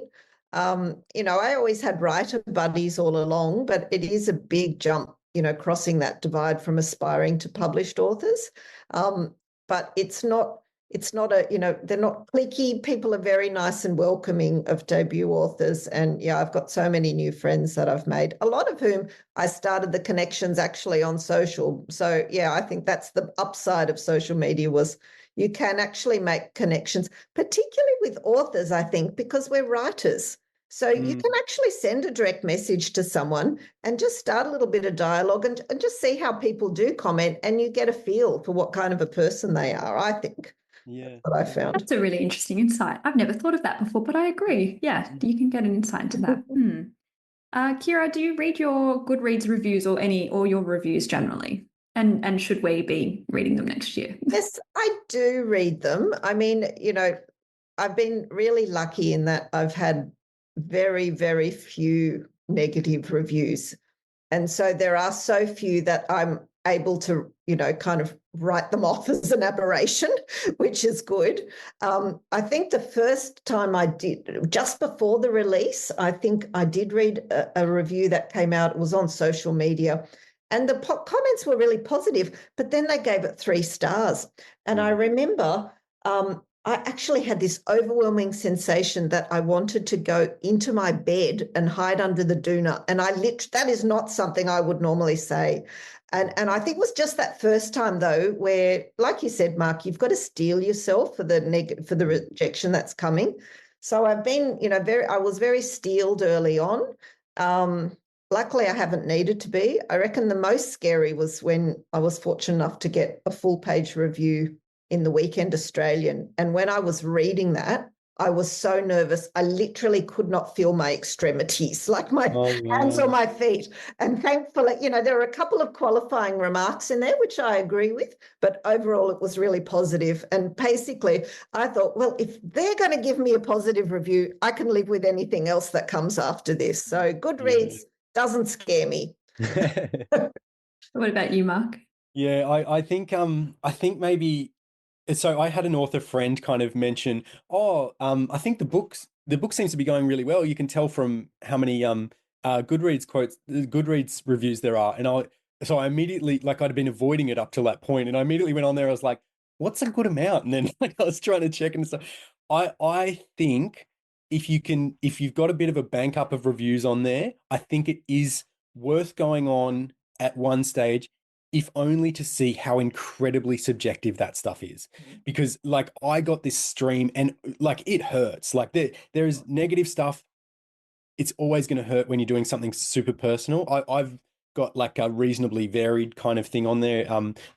I always had writer buddies all along, but it is a big jump, crossing that divide from aspiring to published authors. But it's not they're not cliquey. People are very nice and welcoming of debut authors. And yeah, I've got so many new friends that I've made, a lot of whom I started the connections actually on social. So yeah, I think that's the upside of social media, was you can actually make connections, particularly with authors, I think, because we're writers. So you can actually send a direct message to someone and just start a little bit of dialogue and just see how people do comment, and you get a feel for what kind of a person they are, I think. Yeah. What I found. That's a really interesting insight. I've never thought of that before, but I agree. Yeah, you can get an insight into that. Kyra, do you read your Goodreads reviews or your reviews generally? And should we be reading them next year? Yes, I do read them. I mean, I've been really lucky in that I've had very, very few negative reviews. And so there are so few that I'm able to, kind of write them off as an aberration, which is good. I think the first time I did, just before the release, I think I did read a review that came out. It was on social media. And the comments were really positive, but then they gave it 3 stars. And I remember I actually had this overwhelming sensation that I wanted to go into my bed and hide under the doona. And that is not something I would normally say. And I think it was just that first time, though, where, like you said, Mark, you've got to steel yourself for the rejection that's coming. So I've been, I was very steeled early on. Luckily, I haven't needed to be. I reckon the most scary was when I was fortunate enough to get a full-page review in the Weekend Australian. And when I was reading that, I was so nervous. I literally could not feel my extremities, like my hands or my feet. And thankfully, there were a couple of qualifying remarks in there, which I agree with, but overall it was really positive. And basically I thought, well, if they're going to give me a positive review, I can live with anything else that comes after this. So Goodreads doesn't scare me. What about you, Mark? Yeah, I think maybe. So I had an author friend kind of mention, I think the book seems to be going really well. You can tell from how many Goodreads reviews there are. And I immediately, like, I'd been avoiding it up till that point, and I immediately went on there. I was like, what's a good amount? And then like I was trying to check and stuff. I think if you've got a bit of a bank up of reviews on there, I think it is worth going on at one stage, if only to see how incredibly subjective that stuff is. Because like I got this stream and like it hurts. Like there is negative stuff. It's always going to hurt when you're doing something super personal. I've got like a reasonably varied kind of thing on there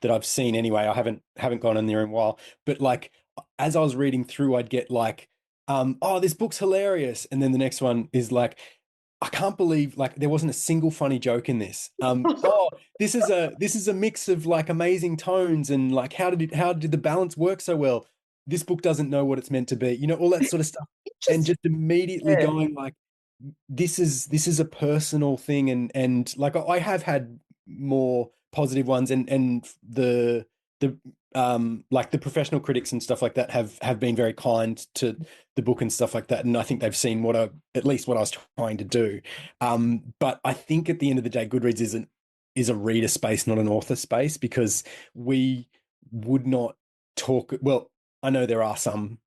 that I've seen anyway. I haven't gone in there in a while. But like as I was reading through, I'd get like, this book's hilarious. And then the next one is like, I can't believe like there wasn't a single funny joke in this. This is a mix of like amazing tones, and like how did the balance work so well? This book doesn't know what it's meant to be, all that sort of stuff. And just immediately going like, this is a personal thing, and like I have had more positive ones, and the like the professional critics and stuff like that have been very kind to the book and stuff like that, and I think they've seen at least what I was trying to do. But I think at the end of the day, Goodreads is a reader space, not an author space, because we would not talk. Well, I know there are some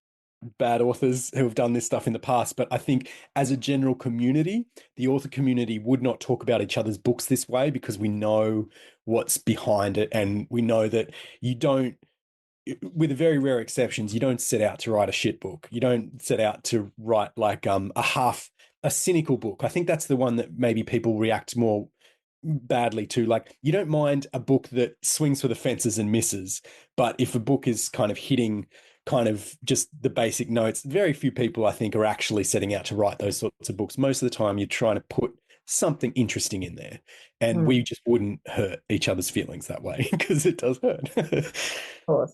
bad authors who have done this stuff in the past, but I think as a general community, the author community would not talk about each other's books this way, because we know what's behind it, and we know that you don't, with very rare exceptions, you don't set out to write a shit book. You don't set out to write like a cynical book. I think that's the one that maybe people react more badly to. Like, you don't mind a book that swings for the fences and misses, but if a book is kind of hitting kind of just the basic notes, very few people, I think, are actually setting out to write those sorts of books. Most of the time you're trying to put something interesting in there, and we just wouldn't hurt each other's feelings that way, because it does hurt. Of course.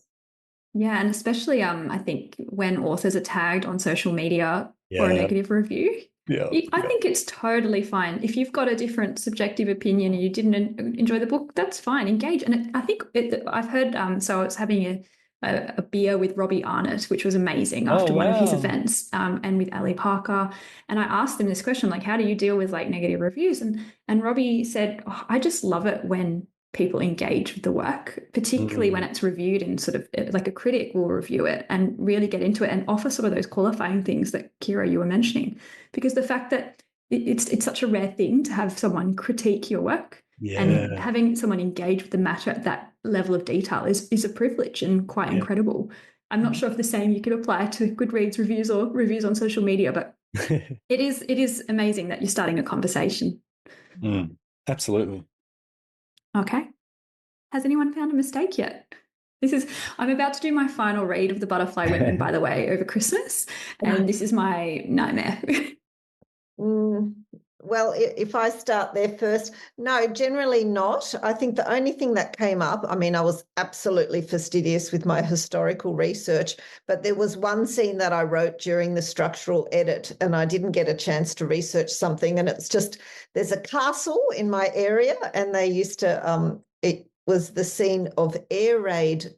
Yeah, and especially I think when authors are tagged on social media for a negative review, I think it's totally fine. If you've got a different subjective opinion and you didn't enjoy the book, that's fine. Engage. And I think I've heard, so I was having a beer with Robbie Arnott, which was amazing after one of his events, and with Ali Parker. And I asked him this question, like, how do you deal with like negative reviews? And Robbie said, I just love it when people engage with the work, particularly when it's reviewed, and sort of like a critic will review it and really get into it and offer sort of those qualifying things that Kyra, you were mentioning, because the fact that it's such a rare thing to have someone critique your work, and having someone engage with the matter at that level of detail is a privilege and quite incredible. I'm not sure if the same you could apply to Goodreads reviews or reviews on social media, but it is amazing that you're starting a conversation. Absolutely. Okay. Has anyone found a mistake yet? I'm about to do my final read of The Butterfly Women, by the way, over Christmas. And this is my nightmare. Well, if I start there first, no, generally not. I think the only thing that came up, I mean, I was absolutely fastidious with my historical research, but there was one scene that I wrote during the structural edit, and I didn't get a chance to research something. And it's just, there's a castle in my area, and they used to, it was the scene of air raid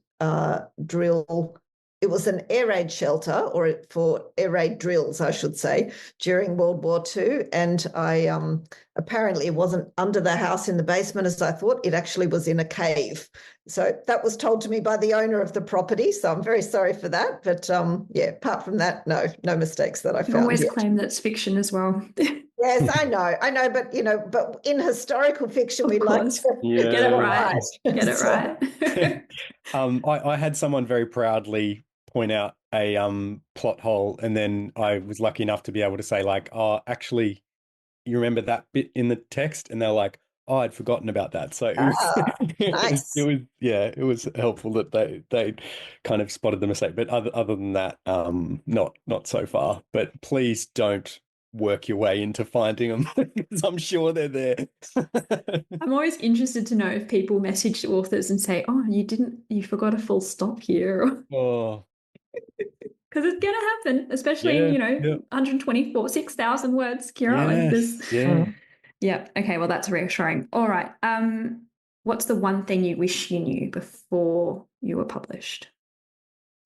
drill. It was an air raid shelter, or for air raid drills, I should say, during World War II. And I apparently it wasn't under the house in the basement as I thought. It actually was in a cave. So that was told to me by the owner of the property. So I'm very sorry for that. But apart from that, no mistakes that I found. Always claim that's fiction as well. Yes, I know, but but in historical fiction, we like to get it right. Get it right. I had someone very proudly point out a plot hole, and then I was lucky enough to be able to say, like, oh, actually, you remember that bit in the text? And they're like, oh, I'd forgotten about that. So it was, nice. it was helpful that they kind of spotted the mistake. But other than that, not so far. But please don't work your way into finding them, because I'm sure they're there. I'm always interested to know if people message authors and say, oh, you forgot a full stop here. Oh. Because it's going to happen, especially in, 124, 6,000 words, Kyra. Like this. Yeah. Okay. Well, that's reassuring. All right. What's the one thing you wish you knew before you were published?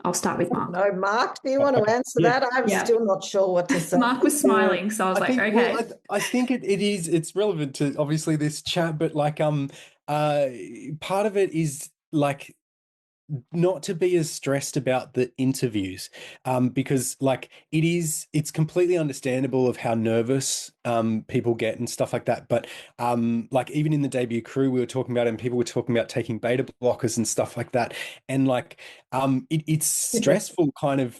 I'll start with Mark. No, Mark, do you want to answer that? I'm still not sure what to say. Mark was smiling, so I was okay. Well, I think it's relevant to obviously this chat, but like part of it is like not to be as stressed about the interviews, because like it's completely understandable of how nervous people get and stuff like that. But like even in the debut crew, we were talking about it, and people were talking about taking beta blockers and stuff like that. And like it's stressful kind of,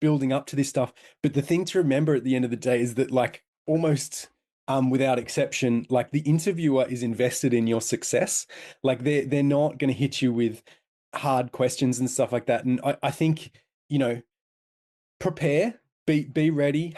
building up to this stuff. But the thing to remember at the end of the day is that like almost without exception, like the interviewer is invested in your success. Like they're not going to hit you with hard questions and stuff like that. And I think, prepare, be ready,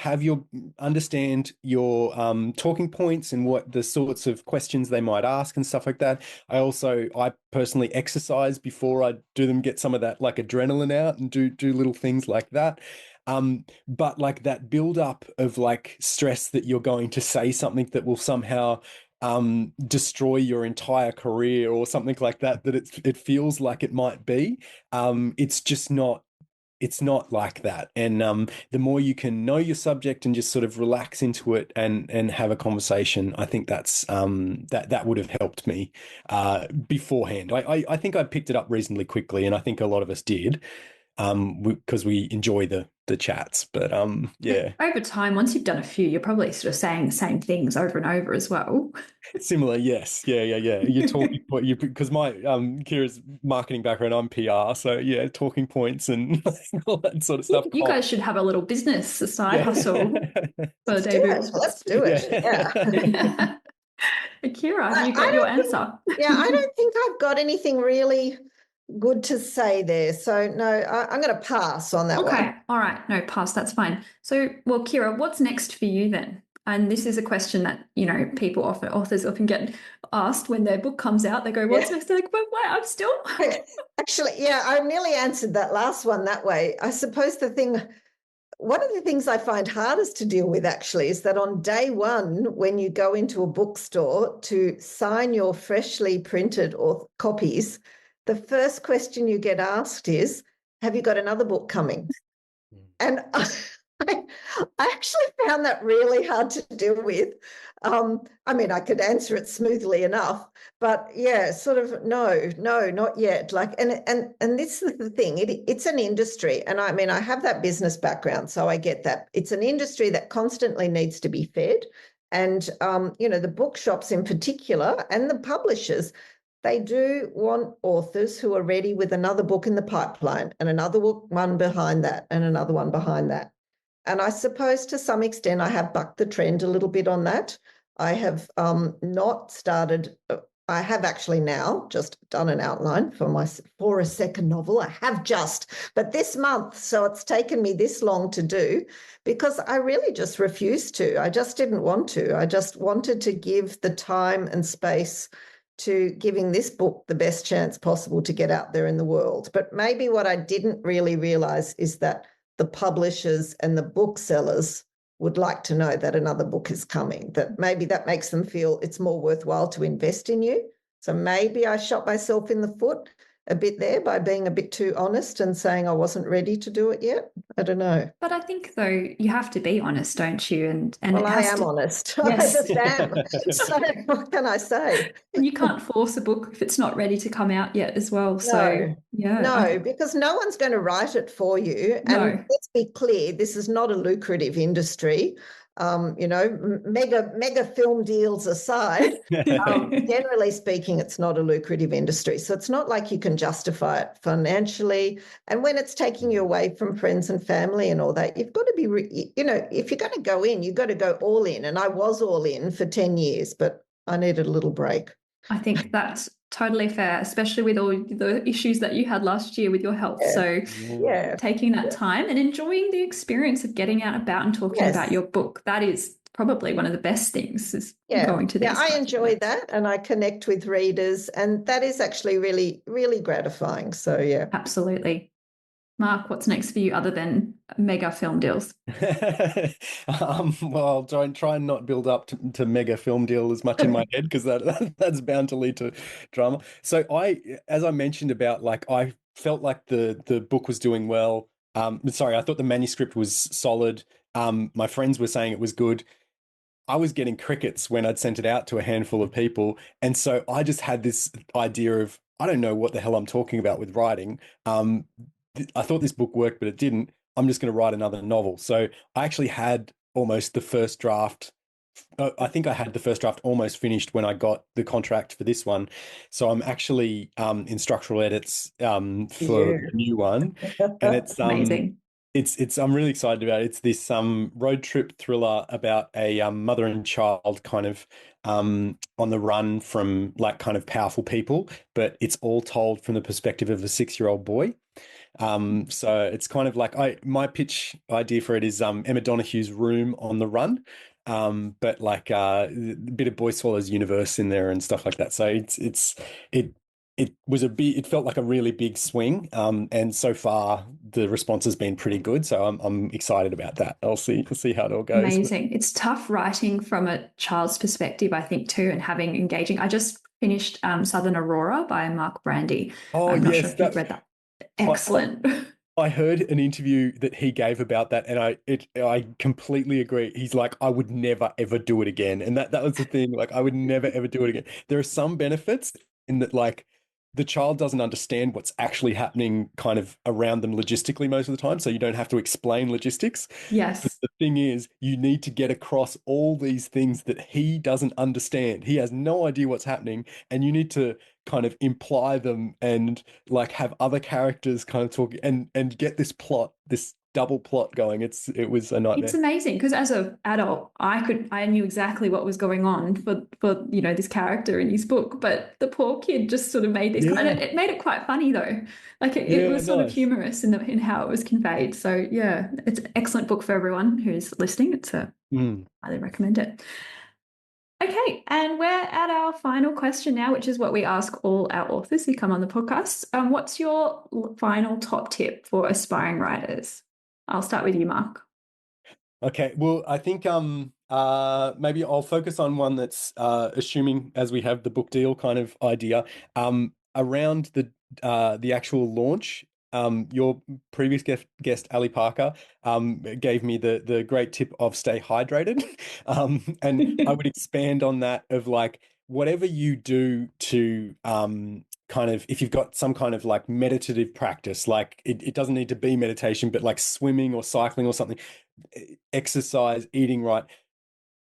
understand your talking points and what the sorts of questions they might ask and stuff like that. I personally exercise before I do them, get some of that like adrenaline out and do little things like that. But like that build up of like stress that you're going to say something that will somehow destroy your entire career or something like that, that it feels like it might be. It's just not. It's not like that. And the more you can know your subject and just sort of relax into it and have a conversation, I think that's that would have helped me beforehand. I think I picked it up reasonably quickly, and I think a lot of us did because we enjoy the chats. But yeah, Over time, once you've done a few, you're probably sort of saying the same things over and over as well. similar. Yes, yeah. You're talking because my Kyra's marketing background, I'm PR, so yeah, talking points and all that sort of stuff. You guys should have a little business, a side Yeah. hustle for Let's do debut. it. Let's do it. Yeah. Kyra, have you got your answer? I don't think I've got anything really good to say there. So no, I'm going to pass on that Okay, one. all right, no, pass, that's fine. So, well, Kyra, what's next for you then? And this is a question that, authors often get asked when their book comes out. They go, what's next? They're like, but wait, I'm still. Actually, yeah, I nearly answered that last one that way. I suppose one of the things I find hardest to deal with actually is that on day one, when you go into a bookstore to sign your freshly printed or copies, the first question you get asked is, have you got another book coming? And I actually found that really hard to deal with. I mean, I could answer it smoothly enough, but yeah, sort of no, not yet. Like, and this is the thing. It's an industry, and I mean, I have that business background, so I get that. It's an industry that constantly needs to be fed, and the bookshops in particular, and the publishers. They do want authors who are ready with another book in the pipeline and another one behind that and another one behind that. And I suppose to some extent I have bucked the trend a little bit on that. I have not started. I have actually now just done an outline for a second novel. I have just, but this month, so it's taken me this long to do because I really just refused to. I just didn't want to. I just wanted to give the time and space to giving this book the best chance possible to get out there in the world. But maybe what I didn't really realize is that the publishers and the booksellers would like to know that another book is coming, that maybe that makes them feel it's more worthwhile to invest in you. So maybe I shot myself in the foot a bit there by being a bit too honest and saying I wasn't ready to do it yet. I don't know. But I think, though, you have to be honest, don't you? And Well, it I has am to, honest. yes. I just am. So what can I say? And you can't force a book if it's not ready to come out yet as well. So, yeah. No, because no one's going to write it for you. And No. let's be clear, this is not a lucrative industry. Mega film deals aside, generally speaking, it's not a lucrative industry. So it's not like you can justify it financially. And when it's taking you away from friends and family and all that, you've got to be, if you're going to go in, you've got to go all in. And I was all in for 10 years, but I needed a little break. I think that's totally fair, especially with all the issues that you had last year with your health. Yeah. So Yeah. taking that time and enjoying the experience of getting out and about and talking about your book, that is probably one of the best things is going to these. Yeah, I enjoy that and I connect with readers, and that is actually really, really gratifying. So yeah. Absolutely. Mark, what's next for you other than mega film deals? Well, I'll try and not build up to mega film deal as much in my head because that's bound to lead to drama. So as I mentioned about, like, I felt like the book was doing well. Sorry, I thought the manuscript was solid. My friends were saying it was good. I was getting crickets when I'd sent it out to a handful of people. And so I just had this idea of, I don't know what the hell I'm talking about with writing. I thought this book worked, but it didn't. I'm just going to write another novel. So I actually had almost the first draft. I think I had the first draft almost finished when I got the contract for this one. So I'm actually in structural edits for the new one. And it's amazing. It's I'm really excited about it. It's this road trip thriller about a mother and child kind of on the run from like kind of powerful people, but it's all told from the perspective of a 6-year-old boy. So it's kind of like my pitch idea for it is Emma Donohue's Room on the Run, but like a bit of Boy Swallows universe in there and stuff like that. So it it felt like a really big swing. And so far the response has been pretty good. So I'm excited about that. We'll see how it all goes. Amazing. It's tough writing from a child's perspective, I think, too, and having engaging. I just finished Southern Aurora by Mark Brandy. Oh, I'm not yes, sure if you've read that. Excellent. I heard an interview that he gave about that, and I completely agree. He's like, I would never ever do it again, and that was the thing. Like, I would never ever do it again. There are some benefits in that, like, the child doesn't understand what's actually happening kind of around them logistically most of the time, so you don't have to explain logistics. But Yes. the thing is, you need to get across all these things that he doesn't understand. He has no idea what's happening, and you need to kind of imply them and like have other characters kind of talk and get this plot, this double plot going. It was a nightmare. It's amazing because as an adult, I knew exactly what was going on for this character in his book, but the poor kid just sort of made this Yeah. it made it quite funny though. Like it Yeah, was sort of nice. humorous in how it was conveyed. So yeah, it's an excellent book for everyone who's listening. It's a highly recommend it. Okay, and we're at our final question now, which is what we ask all our authors who come on the podcast. What's your final top tip for aspiring writers? I'll start with you, Mark. Okay, well, I think maybe I'll focus on one that's assuming as we have the book deal kind of idea around the actual launch. Your previous guest Ali Parker gave me the great tip of stay hydrated, and I would expand on that of like whatever you do to kind of if you've got some kind of like meditative practice, like it doesn't need to be meditation, but like swimming or cycling or something, exercise, eating right,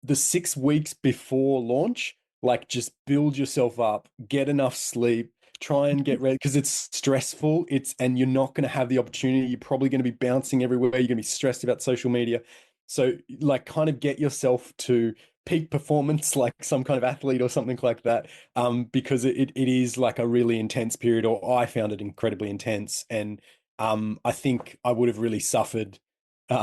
the 6 weeks before launch, like just build yourself up, get enough sleep, try and get ready because it's stressful. And you're not going to have the opportunity. You're probably going to be bouncing everywhere. You're going to be stressed about social media. So like kind of get yourself to peak performance like some kind of athlete or something like that. Because it is like a really intense period, or I found it incredibly intense. And I think I would have really suffered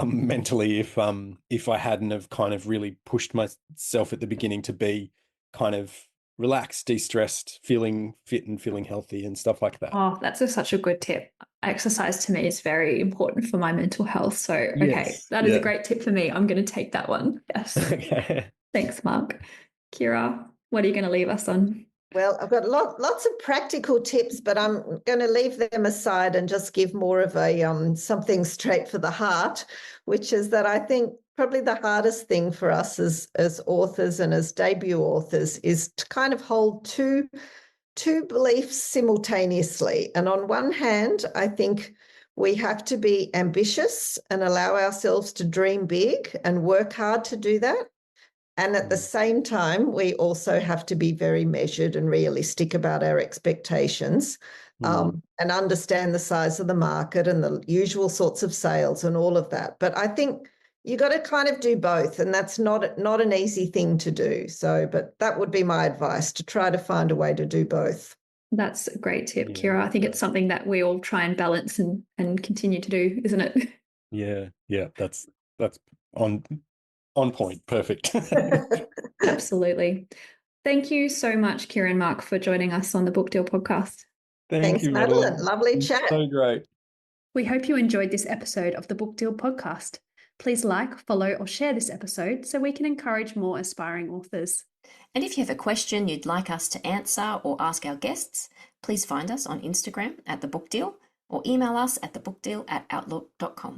mentally if I hadn't have kind of really pushed myself at the beginning to be kind of relaxed, de-stressed, feeling fit and feeling healthy and stuff like that. Oh, that's such a good tip. Exercise to me is very important for my mental health. So, okay, Yes. that is a Yeah. great tip for me. I'm going to take that one. Yes. Okay. Thanks, Mark. Kyra, what are you going to leave us on? Well, I've got lots of practical tips, but I'm going to leave them aside and just give more of a something straight for the heart, which is that I think probably the hardest thing for us as authors and as debut authors is to kind of hold two beliefs simultaneously. And on one hand, I think we have to be ambitious and allow ourselves to dream big and work hard to do that. And at the same time, we also have to be very measured and realistic about our expectations and understand the size of the market and the usual sorts of sales and all of that. But I think you got to kind of do both, and that's not an easy thing to do. So, but that would be my advice, to try to find a way to do both. That's a great tip, Kyra. I think it's something that we all try and balance and continue to do, isn't it? Yeah, that's on point. Perfect. Absolutely. Thank you so much, Kyra and Mark, for joining us on the Book Deal podcast. Thanks, you, Madeliene. Lovely chat. So great. We hope you enjoyed this episode of the Book Deal podcast. Please like, follow, or share this episode so we can encourage more aspiring authors. And if you have a question you'd like us to answer or ask our guests, please find us on Instagram @thebookdeal or email us at thebookdeal@outlook.com.